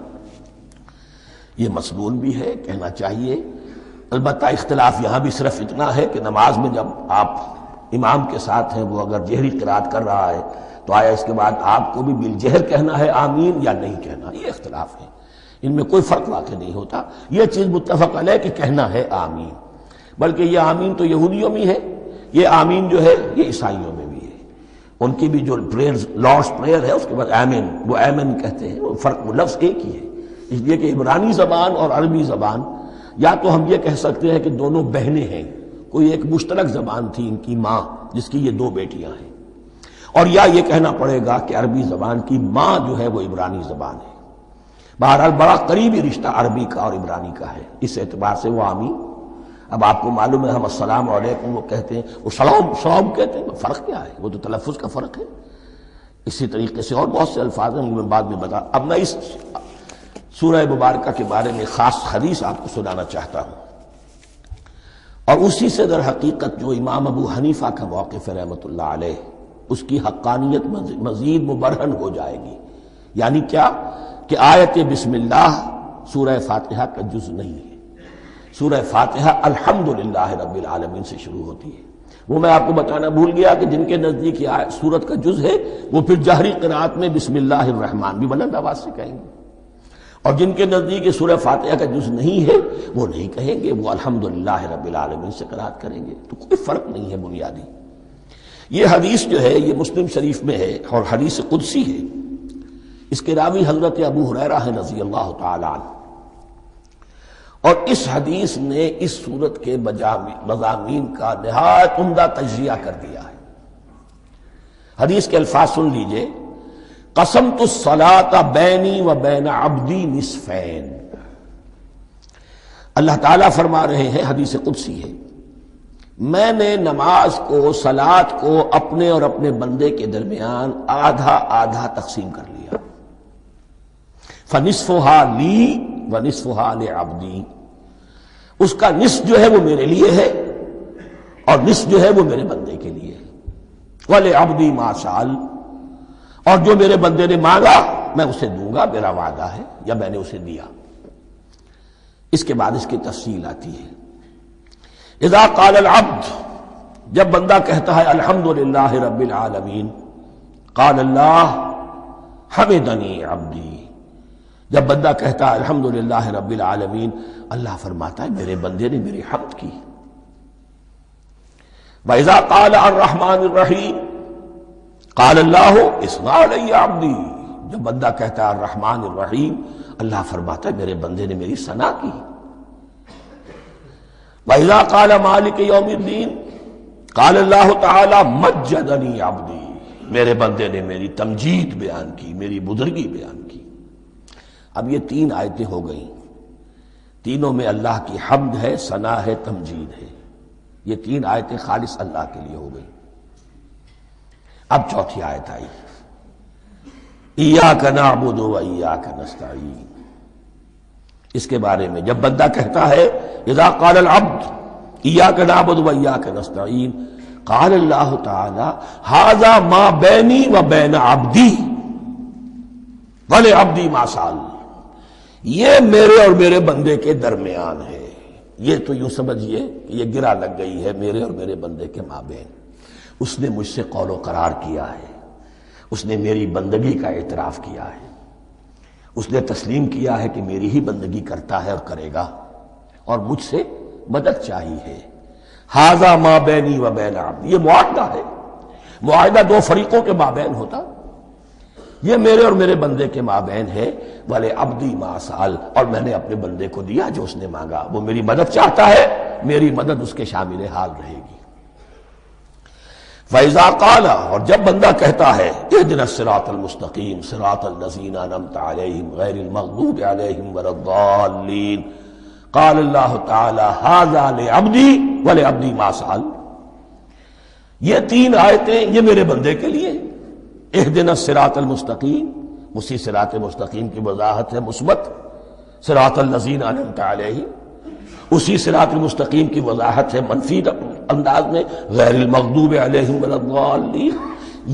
یہ مسنون بھی ہے، کہنا چاہیے۔ البتہ اختلاف یہاں بھی صرف اتنا ہے کہ نماز میں جب آپ امام کے ساتھ ہیں، وہ اگر جہری قرات کر رہا ہے تو آیا اس کے بعد آپ کو بھی بالجہر کہنا ہے آمین یا نہیں کہنا، یہ اختلاف ہے، ان میں کوئی فرق واقع نہیں ہوتا۔ یہ چیز متفق علیہ کہ کہنا ہے آمین، بلکہ یہ آمین تو یہودیوں میں ہے، یہ آمین جو ہے یہ عیسائیوں میں بھی ہے۔ ان کی بھی جو پریئر لارڈس پریئر ہے اس کے بعد آمین، وہ آمین کہتے ہیں، وہ فرق، وہ لفظ ایک ہی ہے، اس لیے کہ عبرانی زبان اور عربی زبان یا تو ہم یہ کہہ سکتے ہیں کہ دونوں بہنیں ہیں، کوئی ایک مشترک زبان تھی ان کی ماں جس کی یہ دو بیٹیاں ہیں، اور یا یہ کہنا پڑے گا کہ عربی زبان کی ماں جو ہے وہ عبرانی زبان ہے۔ بہرحال بڑا قریبی رشتہ عربی کا اور عبرانی کا ہے، اس اعتبار سے وہ آمین۔ اب آپ کو معلوم ہے ہم السلام علیکم وہ کہتے ہیں، وہ سلام کہتے ہیں، فرق کیا ہے؟ وہ تو تلفظ کا فرق ہے۔ اسی طریقے سے اور بہت سے الفاظ ہیں، میں بعد میں بتا۔ اب میں اس سورہ مبارکہ کے بارے میں خاص حدیث آپ کو سنانا چاہتا ہوں، اور اسی سے در حقیقت جو امام ابو حنیفہ کا موقف ہے رحمۃ اللہ علیہ، اس کی حقانیت مزید مبرہن ہو جائے گی۔ یعنی کیا کہ آیت بسم اللہ سورہ فاتحہ کا جز نہیں ہے، سورہ فاتحہ الحمدللہ رب العالمین سے شروع ہوتی ہے۔ وہ میں آپ کو بتانا بھول گیا کہ جن کے نزدیک یہ سورت کا جز ہے وہ پھر جہری قرات میں بسم اللہ الرحمن بھی بلند آواز سے کہیں گے، اور جن کے نزدیک یہ سورہ فاتحہ کا جز نہیں ہے وہ نہیں کہیں گے، وہ الحمدللہ رب العالمین سے قرات کریں گے۔ تو کوئی فرق نہیں ہے بنیادی۔ یہ حدیث جو ہے یہ مسلم شریف میں ہے اور حدیث قدسی ہے، اس کے راوی حضرت ابو ہریرہ ہیں رضی اللہ تعالی عنہ، اور اس حدیث نے اس سورت کے مضامین کا نہایت عمدہ تجزیہ کر دیا ہے۔ حدیث کے الفاظ سن لیجئے، قسمت الصلاۃ بینی و بین عبدی نصفین۔ اللہ تعالیٰ فرما رہے ہیں، حدیث قدسی ہے، میں نے نماز کو، صلاۃ کو اپنے اور اپنے بندے کے درمیان آدھا آدھا تقسیم کر لیا، فنصفها لی ونصفها لعبدی، اس کا نصف جو ہے وہ میرے لیے ہے اور نصف جو ہے وہ میرے بندے کے لیے ہے، ولعبدی ما سأل، اور جو میرے بندے نے مانگا میں اسے دوں گا، میرا وعدہ ہے یا میں نے اسے دیا۔ اس کے بعد اس کی تفصیل آتی ہے، اذا قال العبد، جب بندہ کہتا ہے الحمدللہ رب العالمین، قال اللہ حمدنی عبدی، جب بندہ کہتا ہے الحمدللہ رب العالمین، اللہ فرماتا ہے میرے بندے نے میری حمد کی۔ وَإِذَا قَالَ الرَّحْمَٰنِ الرَّحِيمِ قَالَ اللَّهُ اثْنَىٰ عَلَيَّ عَبْدِي، جب بندہ کہتا ہے الرحمن الرحیم، اللہ فرماتا ہے میرے بندے نے میری ثنا کی۔ وَإِذَا قَالَ مَالِكِ يَوْمِ الدِّينِ قال اللہ تعالی مجدنی عبدی، میرے بندے نے میری تمجید بیان کی، میری بزرگی بیان کی۔ اب یہ تین آیتیں ہو گئیں، تینوں میں اللہ کی حمد ہے، ثنا ہے، تمجید ہے۔ یہ تین آیتیں خالص اللہ کے لیے ہو گئیں۔ اب چوتھی آیت آئی، ایاک نعبد و ایاک نستعین۔ اس کے بارے میں جب بندہ کہتا ہے اذا قال العبد ایاک نعبد و ایاک نستعین، قال اللہ تعالی ھذا ما بینی و بین عبدی ولعبدی ما سأل، یہ میرے اور میرے بندے کے درمیان ہے۔ یہ تو یوں سمجھیے کہ یہ گرہ لگ گئی ہے میرے اور میرے بندے کے مابین۔ اس نے مجھ سے قول و قرار کیا ہے، اس نے میری بندگی کا اعتراف کیا ہے، اس نے تسلیم کیا ہے کہ میری ہی بندگی کرتا ہے اور کرے گا، اور مجھ سے مدد چاہیے ہے۔ ھذا ما بینی و بین عبدی، یہ معاہدہ ہے، معاہدہ دو فریقوں کے مابین ہوتا، یہ میرے اور میرے بندے کے مابین ہے۔ وَلِ عَبْدِي مَا سَأَلَ، اور میں نے اپنے بندے کو دیا جو اس نے مانگا، وہ میری مدد چاہتا ہے، میری مدد اس کے شامل حال رہے گی۔ فَإِذَا قَالَ، اور جب بندہ کہتا ہے اهْدِنَا الصِّرَاطَ الْمُسْتَقِيمَ صِرَاطَ الَّذِينَ أَنْعَمْتَ عَلَيْهِمْ غَيْرِ الْمَغْضُوبِ عَلَيْهِمْ وَلَا الضَّالِّينَ، قال اللہ تعالی ھذا لعبدی ولعبدی ما سأل، یہ تین آیتیں یہ میرے بندے کے لیے، اهدنا الصراط المستقیم، اسی صراط مستقیم کی وضاحت ہے مثبت، صراط الذین انعمت علیہم، اسی صراط المستقیم کی وضاحت ہے منفی انداز میں، غیر المغضوب علیہم ولا الضالین۔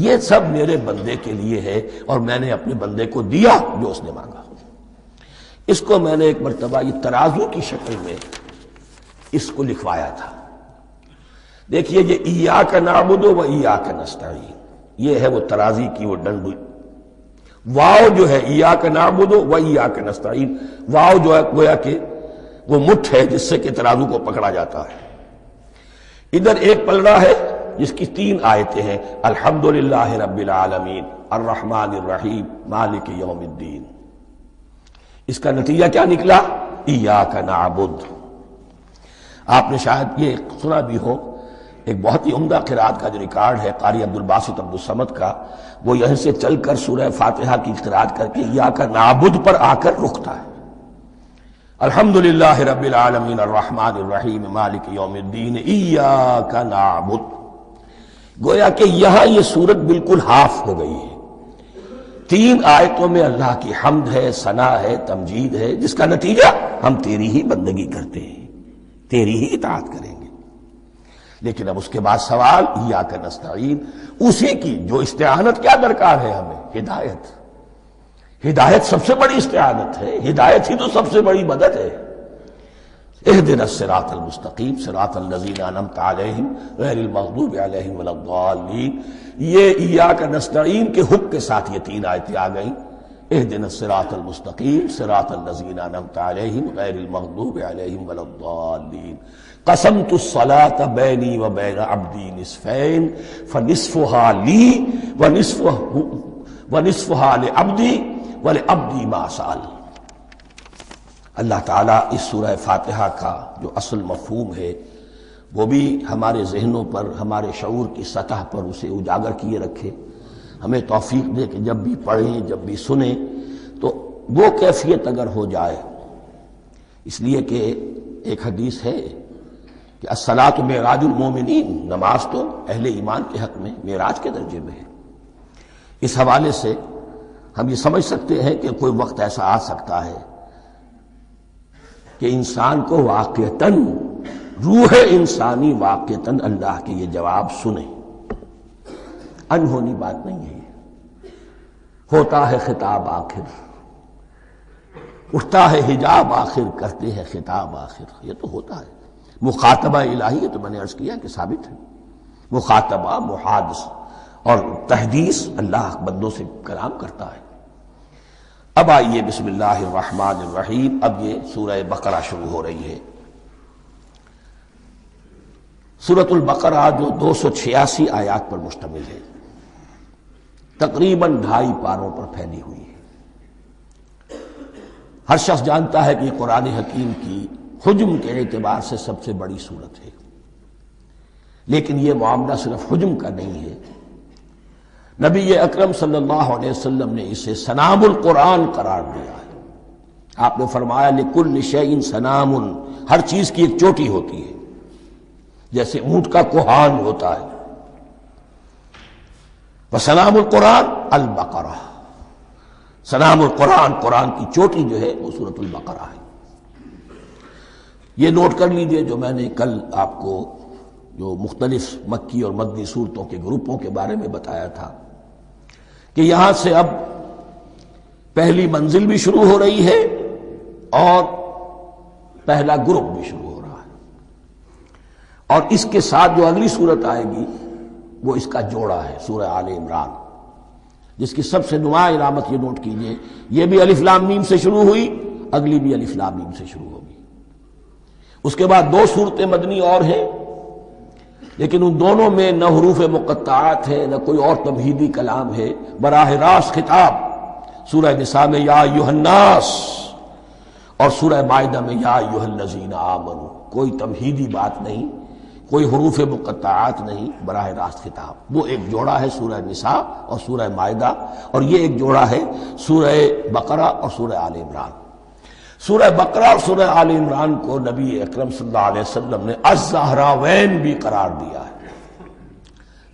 یہ سب میرے بندے کے لیے ہے اور میں نے اپنے بندے کو دیا جو اس نے مانگا۔ اس کو میں نے ایک مرتبہ یہ ترازو کی شکل میں اس کو لکھوایا تھا۔ دیکھیے یہ ایاک نعبد و ایاک نستعین، یہ ہے وہ ترازی کی وہ ڈنڈ، واو جو ہے ایاک نعبد و ایاک نستعین، واو جو ہے گویا کہ وہ مٹھ ہے جس سے کہ ترازو کو پکڑا جاتا ہے۔ ادھر ایک پلڑا ہے جس کی تین آیتیں ہیں، الحمدللہ رب العالمین الرحمن الرحیم مالک یوم الدین۔ اس کا نتیجہ کیا نکلا؟ ایاک نعبد۔ آپ نے شاید یہ سنا بھی ہو، ایک بہت ہی عمدہ قرات کا جو ریکارڈ ہے قاری عبدالباسط عبدالصمد کا، وہ یہیں سے چل کر سورہ فاتحہ کی قرات کر کے ایاک نعبد پر آ کر رکتا ہے، الحمدللہ رب العالمین الرحمن الرحیم مالک یوم الدین ایاک نعبد۔ گویا کہ یہاں یہ صورت بالکل ہاف ہو گئی ہے، تین آیتوں میں اللہ کی حمد ہے، ثنا ہے، تمجید ہے، جس کا نتیجہ ہم تیری ہی بندگی کرتے ہیں، تیری ہی اطاعت کریں گے۔ لیکن اب اس کے بعد سوال ایاک نستعین، اسی کی جو استعانت کیا درکار ہے ہمیں؟ ہدایت۔ ہدایت سب سے بڑی استعانت ہے، ہدایت ہی تو سب سے بڑی مدد ہے۔ اهدنا الصراط المستقیم صراط الذین انعمت علیہم غیر المغضوب علیہم ولا الضالین، یہ ایاک نستعین کے حکم کے ساتھ یہ تین آیتیں آ گئیں، اهدنا الصراط المستقیم صراط الذین انعمت علیہم غیر المغضوب علیہم ولا الضالین، قسمت الصلاة بینی و بین عبدی نصفین فنصفها لی ونصفها لعبدی ولعبدی ما سأل۔ اللہ تعالیٰ اس سورہ فاتحہ کا جو اصل مفہوم ہے وہ بھی ہمارے ذہنوں پر، ہمارے شعور کی سطح پر اسے اجاگر کیے رکھے، ہمیں توفیق دے کہ جب بھی پڑھیں، جب بھی سنیں تو وہ کیفیت اگر ہو جائے۔ اس لیے کہ ایک حدیث ہے کہ الصلاۃ معراج المومنین، نماز تو اہل ایمان کے حق میں معراج کے درجے میں ہے۔ اس حوالے سے ہم یہ سمجھ سکتے ہیں کہ کوئی وقت ایسا آ سکتا ہے کہ انسان کو واقعتاً، روح انسانی واقعتاً اللہ کے یہ جواب سنے، انہونی بات نہیں ہے یہ، ہوتا ہے خطاب آخر، اٹھتا ہے حجاب آخر، کرتے ہیں خطاب آخر، یہ تو ہوتا ہے۔ مخاطبہ الہی، یہ تو میں نے عرض کیا کہ ثابت ہے، مخاطبہ، محادث اور تحدیث، اللہ بندوں سے کلام کرتا ہے۔ اب آئیے بسم اللہ الرحمن الرحیم، اب یہ سورہ بقرہ شروع ہو رہی ہے۔ سورۃ البقرہ جو 286 آیات پر مشتمل ہے، تقریباً 2.5 پاروں پر پھیلی ہوئی ہے۔ ہر شخص جانتا ہے کہ یہ قرآن حکیم کی حجم کے اعتبار سے سب سے بڑی سورت ہے، لیکن یہ معاملہ صرف حجم کا نہیں ہے۔ نبی اکرم صلی اللہ علیہ وسلم نے اسے سنام القرآن قرار دیا ہے۔ آپ نے فرمایا لکل شیء سنام، ہر چیز کی ایک چوٹی ہوتی ہے، جیسے اونٹ کا کوہان ہوتا ہے۔ وسنام القرآن البقرہ، سنام القرآن، قرآن کی چوٹی جو ہے وہ سورۃ البقرہ ہے۔ یہ نوٹ کر لیجئے جو میں نے کل آپ کو جو مختلف مکی اور مدنی صورتوں کے گروپوں کے بارے میں بتایا تھا کہ یہاں سے اب پہلی منزل بھی شروع ہو رہی ہے اور پہلا گروپ بھی شروع ہو رہا ہے، اور اس کے ساتھ جو اگلی صورت آئے گی وہ اس کا جوڑا ہے، سورہ آل عمران، جس کی سب سے نمایاں علامت یہ نوٹ کیجئے، یہ بھی الف لام میم سے شروع ہوئی، اگلی بھی الف لام میم سے شروع ہوگی۔ اس کے بعد 2 صورتیں مدنی اور ہیں، لیکن ان دونوں میں نہ حروف مقطعات ہے نہ کوئی اور تمہیدی کلام ہے، براہ راست خطاب سورہ نساء میں یا ایھا الناس اور سورہ مائدہ میں یا ایھا الذین آمنوا، کوئی تمہیدی بات نہیں، کوئی حروف مقطعات نہیں، براہ راست خطاب۔ وہ ایک جوڑا ہے سورہ نساء اور سورہ مائدہ، اور یہ ایک جوڑا ہے سورہ بقرہ اور سورہ آل عمران۔ سورہ بقرہ اور سورہ آل عمران کو نبی اکرم صلی اللہ علیہ وسلم نے الزہراوین بھی قرار دیا ہے۔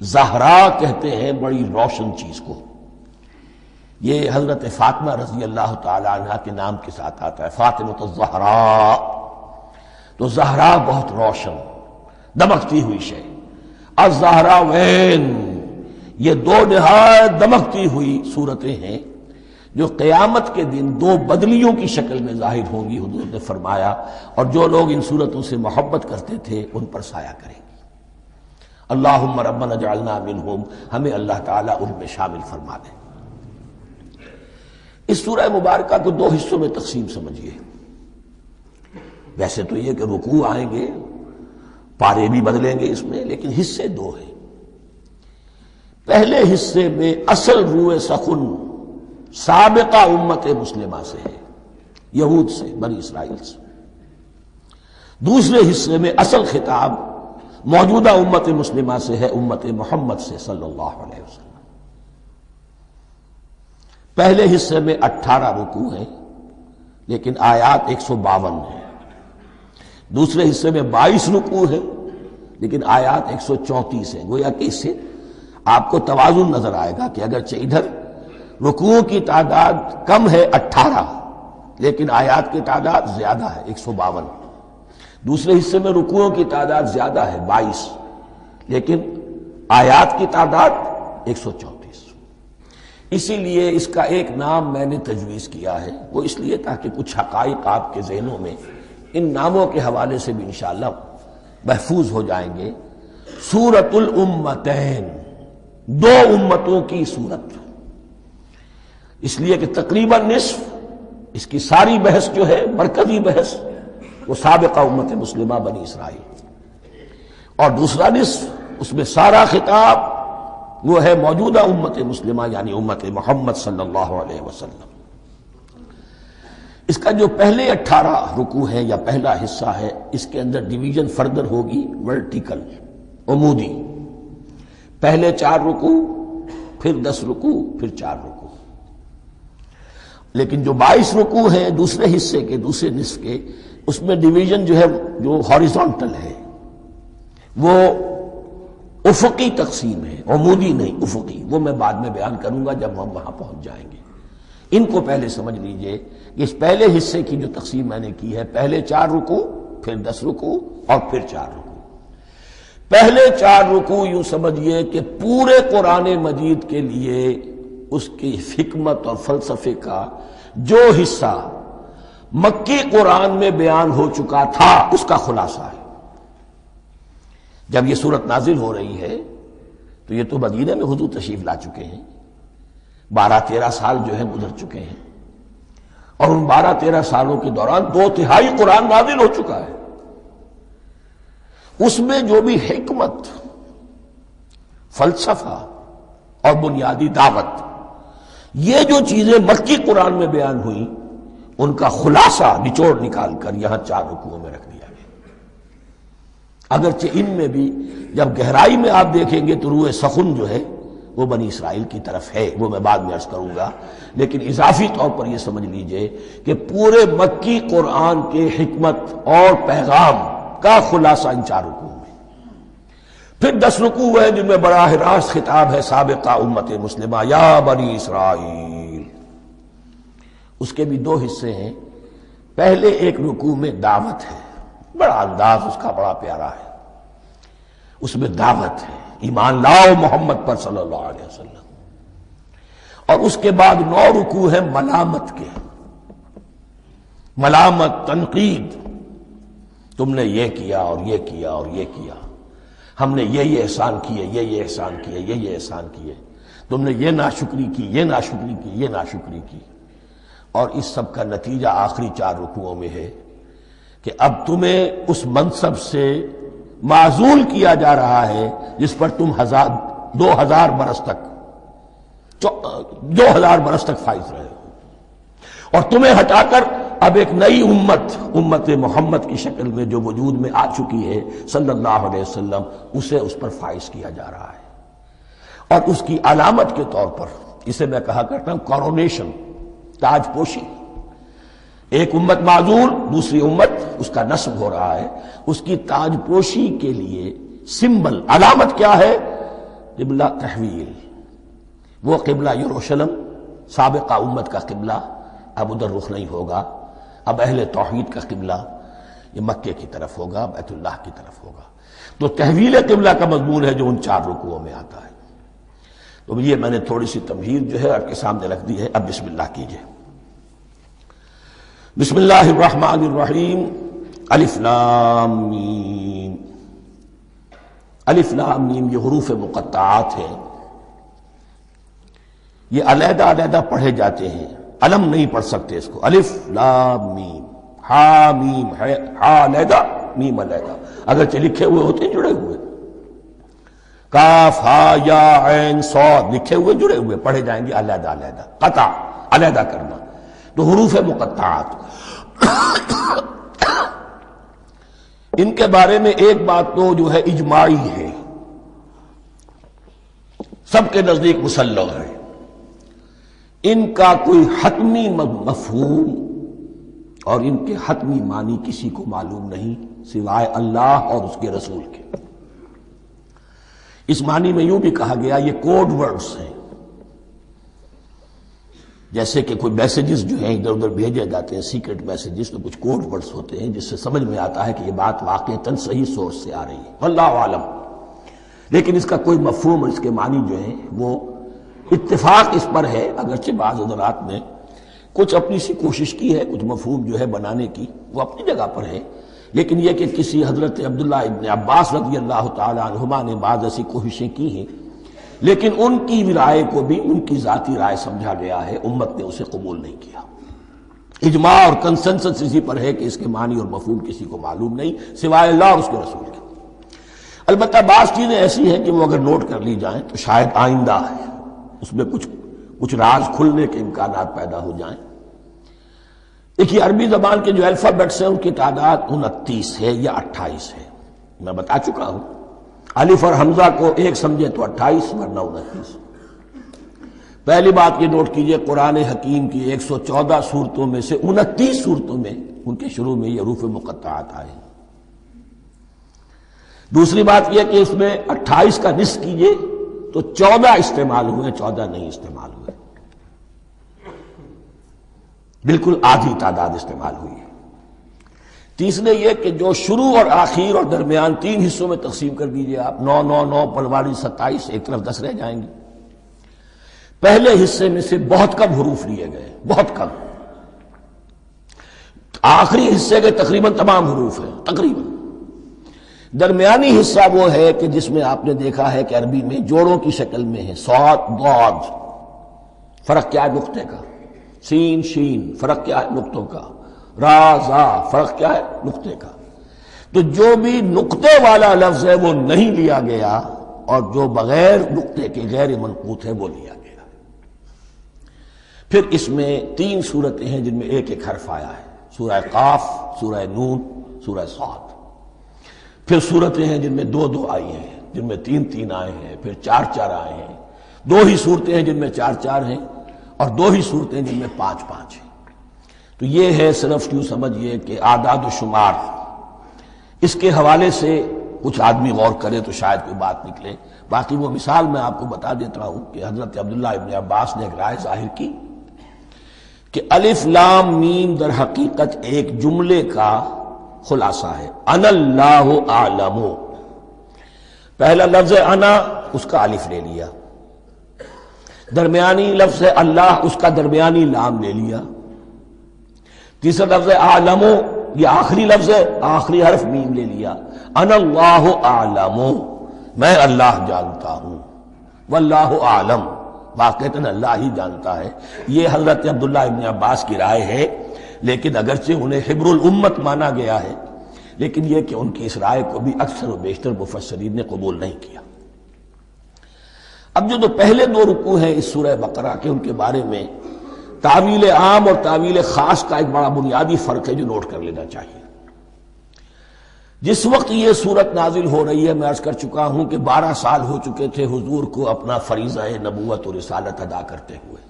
زہرا کہتے ہیں بڑی روشن چیز کو، یہ حضرت فاطمہ رضی اللہ تعالی عنہا کے نام کے ساتھ آتا ہے، فاطمۃ الزہراء، تو زہرا بہت روشن دمکتی ہوئی شے۔ الزہراوین، یہ 2 نہایت دمکتی ہوئی صورتیں ہیں جو قیامت کے دن 2 بدلیوں کی شکل میں ظاہر ہوں گی، حضور نے فرمایا، اور جو لوگ ان صورتوں سے محبت کرتے تھے ان پر سایہ کریں گی۔ اللہم ربنا اجعلنا منہم، ہمیں اللہ تعالیٰ ان میں شامل فرما دے۔ اس سورہ مبارکہ کو 2 حصوں میں تقسیم سمجھیے۔ ویسے تو یہ کہ رکوع آئیں گے، پارے بھی بدلیں گے اس میں، لیکن حصے 2 ہیں۔ پہلے حصے میں اصل روح سخن سابقہ امت مسلمہ سے ہے، یہود سے، بنی اسرائیل سے۔ دوسرے حصے میں اصل خطاب موجودہ امت مسلمہ سے ہے، امت محمد سے صلی اللہ علیہ وسلم۔ پہلے حصے میں 18 رکوع ہیں لیکن آیات 152 ہیں، دوسرے حصے میں 22 رکوع ہیں لیکن آیات 134 ہیں۔ گویا کہ اس سے آپ کو توازن نظر آئے گا کہ اگرچہ ادھر رکوعوں کی تعداد کم ہے 18 لیکن آیات کی تعداد زیادہ ہے 152، دوسرے حصے میں رکوعوں کی تعداد زیادہ ہے 22 لیکن آیات کی تعداد 134۔ اسی لیے اس کا ایک نام میں نے تجویز کیا ہے، وہ اس لیے تاکہ کچھ حقائق آپ کے ذہنوں میں ان ناموں کے حوالے سے بھی انشاءاللہ محفوظ ہو جائیں گے۔ سورۃ الامتین، 2 امتوں کی صورت، اس لیے کہ تقریباً نصف اس کی ساری بحث جو ہے، مرکزی بحث، وہ سابقہ امت مسلمہ بنی اسرائیل، اور دوسرا نصف اس میں سارا خطاب وہ ہے موجودہ امت مسلمہ یعنی امت محمد صلی اللہ علیہ وسلم۔ اس کا جو پہلے 18 رکوع ہے یا پہلا حصہ ہے، اس کے اندر ڈویژن فردر ہوگی ورٹیکل، عمودی، پہلے 4 رکوع، پھر 10 رکوع، پھر 4 رکوع۔ لیکن جو 22 رکوع ہیں دوسرے حصے کے، دوسرے نصف کے، اس میں ڈویژن جو ہے جو ہاریزونٹل ہے، وہ افقی تقسیم ہے، عمودی نہیں، افقی۔ وہ میں بعد میں بیان کروں گا جب ہم وہاں پہنچ جائیں گے۔ ان کو پہلے سمجھ لیجئے کہ اس پہلے حصے کی جو تقسیم میں نے کی ہے، پہلے 4 رکوع، پھر 10 رکوع اور پھر 4 رکوع۔ پہلے 4 رکوع یوں سمجھیے کہ پورے قرآن مجید کے لیے اس کی حکمت اور فلسفے کا جو حصہ مکی قرآن میں بیان ہو چکا تھا اس کا خلاصہ ہے۔ جب یہ سورت نازل ہو رہی ہے تو یہ تو مدینہ میں حضور تشریف لا چکے ہیں، 12-13 سال جو ہے گزر چکے ہیں، اور ان 12-13 سالوں کے دوران 2/3 قرآن نازل ہو چکا ہے۔ اس میں جو بھی حکمت، فلسفہ اور بنیادی دعوت، یہ جو چیزیں مکی قرآن میں بیان ہوئی، ان کا خلاصہ نچوڑ نکال کر یہاں 4 رکوعوں میں رکھ دیا گیا۔ اگرچہ ان میں بھی جب گہرائی میں آپ دیکھیں گے تو روح سخن جو ہے وہ بنی اسرائیل کی طرف ہے، وہ میں بعد میں عرض کروں گا، لیکن اضافی طور پر یہ سمجھ لیجئے کہ پورے مکی قرآن کے حکمت اور پیغام کا خلاصہ ان 4 رکوعوں میں۔ پھر 10 رکوع ہیں جن میں براہ راست خطاب ہے سابقہ امت مسلمہ، یا بنی اسرائیل۔ اس کے بھی 2 حصے ہیں۔ پہلے ایک رکوع میں دعوت ہے، بڑا انداز اس کا بڑا پیارا ہے، اس میں دعوت ہے، ایمان لاؤ محمد پر صلی اللہ علیہ وسلم۔ اور اس کے بعد 9 رکوع ہیں ملامت کے، ملامت، تنقید، تم نے یہ کیا اور یہ کیا اور یہ کیا، ہم نے یہ احسان کیے، یہ احسان کیے، یہ احسان کیے، تم نے یہ ناشکری کی، یہ ناشکری کی، یہ ناشکری کی۔ اور اس سب کا نتیجہ آخری 4 رکوعوں میں ہے کہ اب تمہیں اس منصب سے معزول کیا جا رہا ہے جس پر تم 2000 برس تک فائز رہے ہو، اور تمہیں ہٹا کر اب ایک نئی امت محمد کی شکل میں جو وجود میں آ چکی ہے صلی اللہ علیہ وسلم، اسے اس پر فائز کیا جا رہا ہے۔ اور اس کی علامت کے طور پر اسے میں کہا کرتا ہوں کورونیشن، تاج پوشی۔ ایک امت معزول، دوسری امت اس کا نصب ہو رہا ہے، اس کی تاج پوشی کے لیے سمبل، علامت کیا ہے؟ قبلہ تحویل۔ وہ قبلہ یروشلم، سابقہ امت کا قبلہ اب ادھر رخ نہیں ہوگا، اب اہل توحید کا قبلہ یہ مکے کی طرف ہوگا، بیت اللہ کی طرف ہوگا۔ تو تحویل قبلہ کا مضمون ہے جو ان 4 رکوعوں میں آتا ہے۔ تو یہ میں نے تھوڑی سی تمہید جو ہے آپ کے سامنے رکھ دی ہے۔ اب بسم اللہ کیجئے۔ بسم اللہ الرحمن الرحیم۔ الف لام میم۔ الف لام میم یہ حروف مقطعات ہیں، یہ علیحدہ علیحدہ پڑھے جاتے ہیں، علم نہیں پڑھ سکتے اس کو۔ الف لام میم، ہا میم ہے، ہا علیحدہ میم علیحدہ، اگرچہ لکھے ہوئے ہوتے ہیں جڑے ہوئے، کاف ہا یا عین صاد لکھے ہوئے جڑے ہوئے، پڑھے جائیں گے علیحدہ علیحدہ، قطع علیحدہ کرنا۔ تو حروف مقطعات ان کے بارے میں ایک بات تو جو ہے اجماعی ہے، سب کے نزدیک مسلم ہے، ان کا کوئی حتمی مفہوم اور ان کے حتمی معنی کسی کو معلوم نہیں سوائے اللہ اور اس کے رسول کے۔ اس معنی میں یوں بھی کہا گیا یہ کوڈ ورڈز ہیں، جیسے کہ کوئی میسیجز جو ہیں ادھر ادھر بھیجے جاتے ہیں، سیکرٹ میسیجز، تو کچھ کوڈ ورڈز ہوتے ہیں جس سے سمجھ میں آتا ہے کہ یہ بات واقعتاً صحیح سورس سے آ رہی ہے، واللہ عالم۔ لیکن اس کا کوئی مفہوم اور اس کے معنی جو ہیں وہ اتفاق اس پر ہے، اگرچہ بعض حضرات نے کچھ اپنی سی کوشش کی ہے، کچھ مفہوم جو ہے بنانے کی، وہ اپنی جگہ پر ہے، لیکن یہ کہ کسی حضرت عبداللہ ابن عباس رضی اللہ تعالی عنہما نے بعض ایسی کوششیں کی ہیں، لیکن ان کی رائے کو بھی ان کی ذاتی رائے سمجھا گیا ہے، امت نے اسے قبول نہیں کیا۔ اجماع اور کنسنسس اسی پر ہے کہ اس کے معنی اور مفہوم کسی کو معلوم نہیں سوائے اللہ اور اس کے رسول کے۔ البتہ بعض چیزیں ایسی ہیں کہ وہ اگر نوٹ کر لی جائیں تو شاید آئندہ ہے اس میں کچھ راز کھلنے کے امکانات پیدا ہو جائیں۔ دیکھیے عربی زبان کے جو الفابیٹس ہیں ان کی تعداد 29 ہے یا 28 ہے، میں بتا چکا ہوں۔ الف اور حمزہ کو ایک سمجھے تو 28 ورنہ 29۔ پہلی بات یہ نوٹ کیجئے قرآن حکیم کی 114 صورتوں میں سے 29 صورتوں میں ان کے شروع میں یہ حروف مقطعات آئے۔ دوسری بات یہ کہ اس میں 28 کا نصف کیجئے تو 14 استعمال ہوئے، 14 نہیں استعمال ہوئے، بالکل آدھی تعداد استعمال ہوئی ہے۔ تیسرے یہ کہ جو شروع اور آخر اور درمیان 3 حصوں میں تقسیم کر دیجئے آپ، 9 9 9 پلواری 27، ایک طرف 10 رہ جائیں گے۔ پہلے حصے میں سے بہت کم حروف لیے گئے، بہت کم۔ آخری حصے کے تقریباً تمام حروف ہیں، تقریباً۔ درمیانی حصہ وہ ہے کہ جس میں آپ نے دیکھا ہے کہ عربی میں جوڑوں کی شکل میں ہے، صاد ضاد، فرق کیا ہے نقطے کا، سین شین، فرق کیا ہے نقطوں کا، را زا، فرق کیا ہے نقطے کا۔ تو جو بھی نقطے والا لفظ ہے وہ نہیں لیا گیا، اور جو بغیر نقطے کے غیر منقوط ہے وہ لیا گیا۔ پھر اس میں 3 صورتیں ہیں جن میں ایک ایک حرف آیا ہے، سورہ قاف، سورہ نون، سورہ صاد۔ پھر صورتیں ہیں جن میں 2 آئی ہیں، جن میں 3 آئے ہیں، پھر 4 آئے ہیں، 2 ہی صورتیں ہیں جن میں 4 ہیں، اور 2 ہی صورتیں جن میں 5 ہیں۔ تو یہ ہے صرف یوں سمجھیے کہ اعداد و شمار۔ اس کے حوالے سے کچھ آدمی غور کرے تو شاید کوئی بات نکلے۔ باقی وہ مثال میں آپ کو بتا دیتا ہوں کہ حضرت عبداللہ ابن عباس نے ایک رائے ظاہر کی کہ الف لام میم در حقیقت ایک جملے کا خلاصہ ہے، انا اللہ اعلم۔ پہلا لفظ انا، اس کا الف لے لیا، درمیانی لفظ اللہ، اس کا درمیانی لام لے لیا، تیسرا لفظ اعلم، یہ آخری لفظ ہے، آخری حرف میم لے لیا، انا اللہ اعلم، میں اللہ جانتا ہوں، واللہ اعلم، واقعتاً اللہ ہی جانتا ہے۔ یہ حضرت عبداللہ ابن عباس کی رائے ہے، لیکن اگرچہ انہیں حبر الامت مانا گیا ہے، لیکن یہ کہ ان کی اس رائے کو بھی اکثر و بیشتر مفسرین نے قبول نہیں کیا۔ اب جو پہلے 2 رکوع ہیں اس سورہ بقرہ کے، ان کے بارے میں تعویل عام اور تعویل خاص کا ایک بڑا بنیادی فرق ہے جو نوٹ کر لینا چاہیے۔ جس وقت یہ صورت نازل ہو رہی ہے، میں عرض کر چکا ہوں کہ 12 سال ہو چکے تھے حضور کو اپنا فریضہ نبوت اور رسالت ادا کرتے ہوئے۔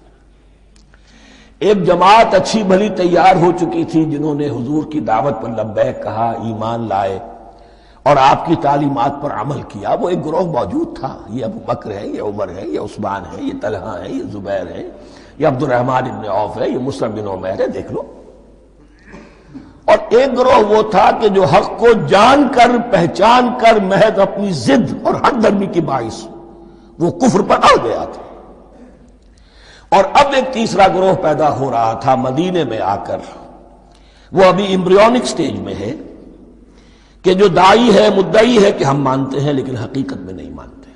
ایک جماعت اچھی بھلی تیار ہو چکی تھی جنہوں نے حضور کی دعوت پر لبیک کہا، ایمان لائے اور آپ کی تعلیمات پر عمل کیا۔ وہ ایک گروہ موجود تھا، یہ ابو بکر ہے، یہ عمر ہے، یہ عثمان ہے، یہ طلحہ ہے، یہ زبیر ہے، یہ عبد الرحمن ابن عوف ہے، یہ مسلم بن عمیر ہے، دیکھ لو۔ اور ایک گروہ وہ تھا کہ جو حق کو جان کر پہچان کر محض اپنی ضد اور حق درمی کی باعث وہ کفر پر اڑ گیا تھا۔ اور اب ایک تیسرا گروہ پیدا ہو رہا تھا مدینے میں آ کر، وہ ابھی ایمبریونک سٹیج میں ہے، کہ جو داعی ہے، مدعی ہے کہ ہم مانتے ہیں لیکن حقیقت میں نہیں مانتے۔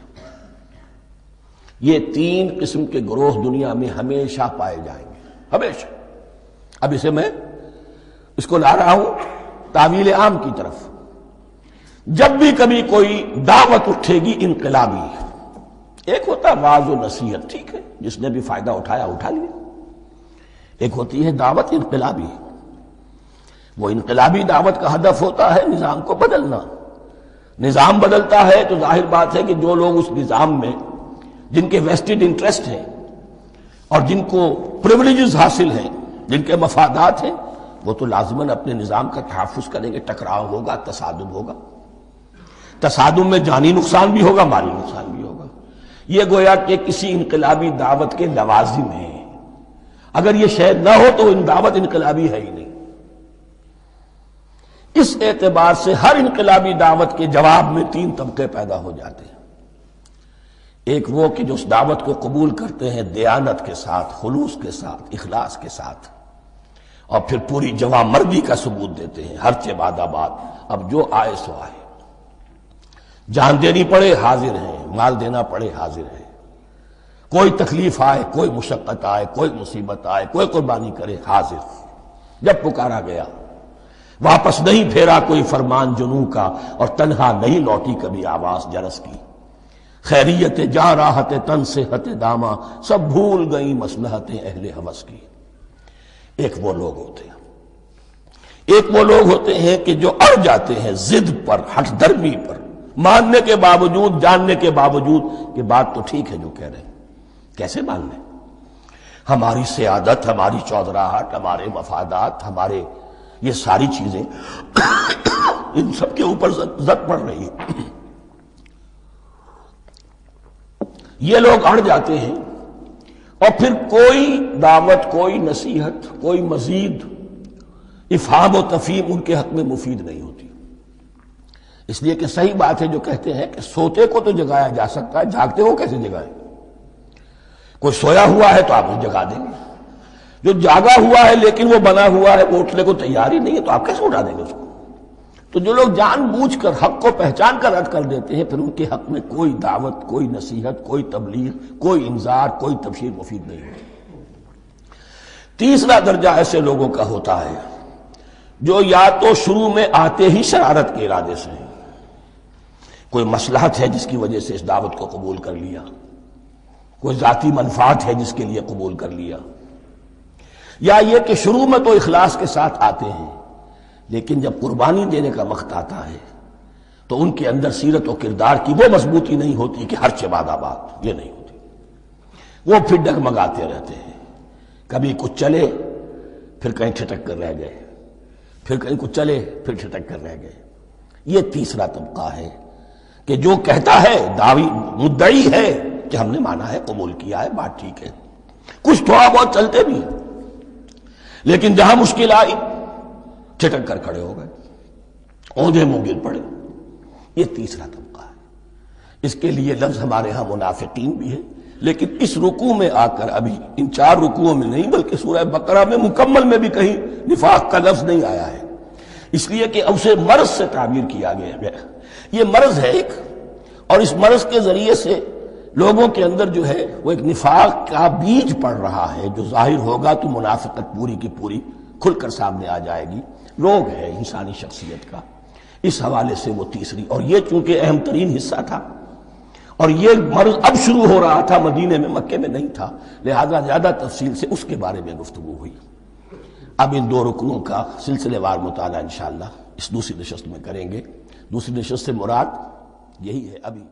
یہ 3 قسم کے گروہ دنیا میں ہمیشہ پائے جائیں گے، ہمیشہ۔ اب اسے میں اس کو لا رہا ہوں تعویل عام کی طرف۔ جب بھی کبھی کوئی دعوت اٹھے گی انقلابی، ایک ہوتا ہے واعظ و نصیحت، ٹھیک ہے، جس نے بھی فائدہ اٹھایا اٹھا لیا۔ ایک ہوتی ہے دعوت انقلابی، وہ انقلابی دعوت کا ہدف ہوتا ہے نظام کو بدلنا۔ نظام بدلتا ہے تو ظاہر بات ہے کہ جو لوگ اس نظام میں جن کے ویسٹڈ انٹرسٹ ہیں اور جن کو پریولیجز حاصل ہیں، جن کے مفادات ہیں، وہ تو لازماً اپنے نظام کا تحفظ کریں گے۔ ٹکراؤ ہوگا، تصادم ہوگا، تصادم میں جانی نقصان بھی ہوگا، مالی نقصان بھی ہوگا۔ یہ گویا کہ کسی انقلابی دعوت کے لوازم ہیں۔ اگر یہ شے نہ ہو تو دعوت انقلابی ہے ہی نہیں۔ اس اعتبار سے ہر انقلابی دعوت کے جواب میں 3 طبقے پیدا ہو جاتے ہیں۔ ایک وہ کہ جو اس دعوت کو قبول کرتے ہیں دیانت کے ساتھ، خلوص کے ساتھ، اخلاص کے ساتھ، اور پھر پوری جواں مردی کا ثبوت دیتے ہیں، ہر چہ بعد آباد، اب جو آئے سو آئے، جان دینی پڑے حاضر ہیں، مال دینا پڑے حاضر ہیں، کوئی تکلیف آئے، کوئی مشقت آئے، کوئی مصیبت آئے، کوئی قربانی کرے، حاضر۔ جب پکارا گیا، واپس نہیں پھیرا کوئی فرمان جنوں کا، اور تنہا نہیں لوٹی کبھی آواز جرس کی۔ خیریت جا راحت تن صحت داما، سب بھول گئی مصلحتیں اہل ہوس کی۔ ایک وہ لوگ ہوتے ہیں، ایک وہ لوگ ہوتے ہیں کہ جو اڑ جاتے ہیں ضد پر، ہٹ درمی پر، ماننے کے باوجود، جاننے کے باوجود کہ بات تو ٹھیک ہے جو کہہ رہے ہیں، کیسے مان لیں؟ ہماری سیادت، ہماری چودراہٹ، ہمارے مفادات، ہمارے یہ ساری چیزیں ان سب کے اوپر زد پڑ رہی ہے۔ یہ لوگ اڑ جاتے ہیں، اور پھر کوئی دعوت، کوئی نصیحت، کوئی مزید افہام و تفہیم ان کے حق میں مفید نہیں ہوتی۔ اس لیے کہ صحیح بات ہے جو کہتے ہیں کہ سوتے کو تو جگایا جا سکتا ہے، جاگتے کو کیسے جگائیں؟ کوئی سویا ہوا ہے تو آپ اسے جگا دیں گے، جو جاگا ہوا ہے لیکن وہ بنا ہوا ہے، وہ اٹھنے کو تیار ہی نہیں ہے، تو آپ کیسے اٹھا دیں گے اس کو؟ تو جو لوگ جان بوجھ کر حق کو پہچان کر رد کر دیتے ہیں، پھر ان کے حق میں کوئی دعوت، کوئی نصیحت، کوئی تبلیغ، کوئی انذار، کوئی تبشیر مفید نہیں ہوتی۔ تیسرا درجہ ایسے لوگوں کا ہوتا ہے جو یا تو شروع میں آتے ہی شرارت کے ارادے سے ہیں، کوئی مصلحت ہے جس کی وجہ سے اس دعوت کو قبول کر لیا، کوئی ذاتی منفعت ہے جس کے لیے قبول کر لیا، یا یہ کہ شروع میں تو اخلاص کے ساتھ آتے ہیں لیکن جب قربانی دینے کا وقت آتا ہے تو ان کے اندر سیرت و کردار کی وہ مضبوطی نہیں ہوتی کہ ہر چباد آباد، یہ نہیں ہوتی، وہ پھر ڈگمگاتے رہتے ہیں، کبھی کچھ چلے پھر کہیں ٹھٹک کر رہ گئے، پھر کہیں کچھ چلے پھر ٹھٹک کر رہ گئے۔ یہ تیسرا طبقہ ہے کہ جو کہتا ہے، دعوی مدعی ہے کہ ہم نے مانا ہے، قبول کیا ہے، بات ٹھیک ہے، کچھ تھوڑا بہت چلتے بھی ہیں، لیکن جہاں مشکل آئی ٹھٹک کر کھڑے ہو گئے، اوندھے منہ گر پڑے۔ یہ تیسرا طبقہ ہے۔ اس کے لیے لفظ ہمارے ہاں منافقین بھی ہے، لیکن اس رکوع میں آ کر ابھی ان 4 رکوعوں میں نہیں بلکہ سورہ بقرہ میں مکمل میں بھی کہیں نفاق کا لفظ نہیں آیا ہے، اس لیے کہ اسے مرض سے تعبیر کیا گیا ہے۔ یہ مرض ہے ایک، اور اس مرض کے ذریعے سے لوگوں کے اندر جو ہے وہ ایک نفاق کا بیج پڑ رہا ہے، جو ظاہر ہوگا تو منافقت پوری کی پوری کھل کر سامنے آ جائے گی۔ روگ ہے انسانی شخصیت کا، اس حوالے سے وہ تیسری، اور یہ چونکہ اہم ترین حصہ تھا اور یہ مرض اب شروع ہو رہا تھا، مدینے میں، مکے میں نہیں تھا، لہذا زیادہ تفصیل سے اس کے بارے میں گفتگو ہوئی۔ اب ان 2 رکنوں کا سلسلے وار مطالعہ انشاءاللہ اس دوسری نشست میں کریں گے۔ دوسری نشست سے مراد یہی ہے ابھی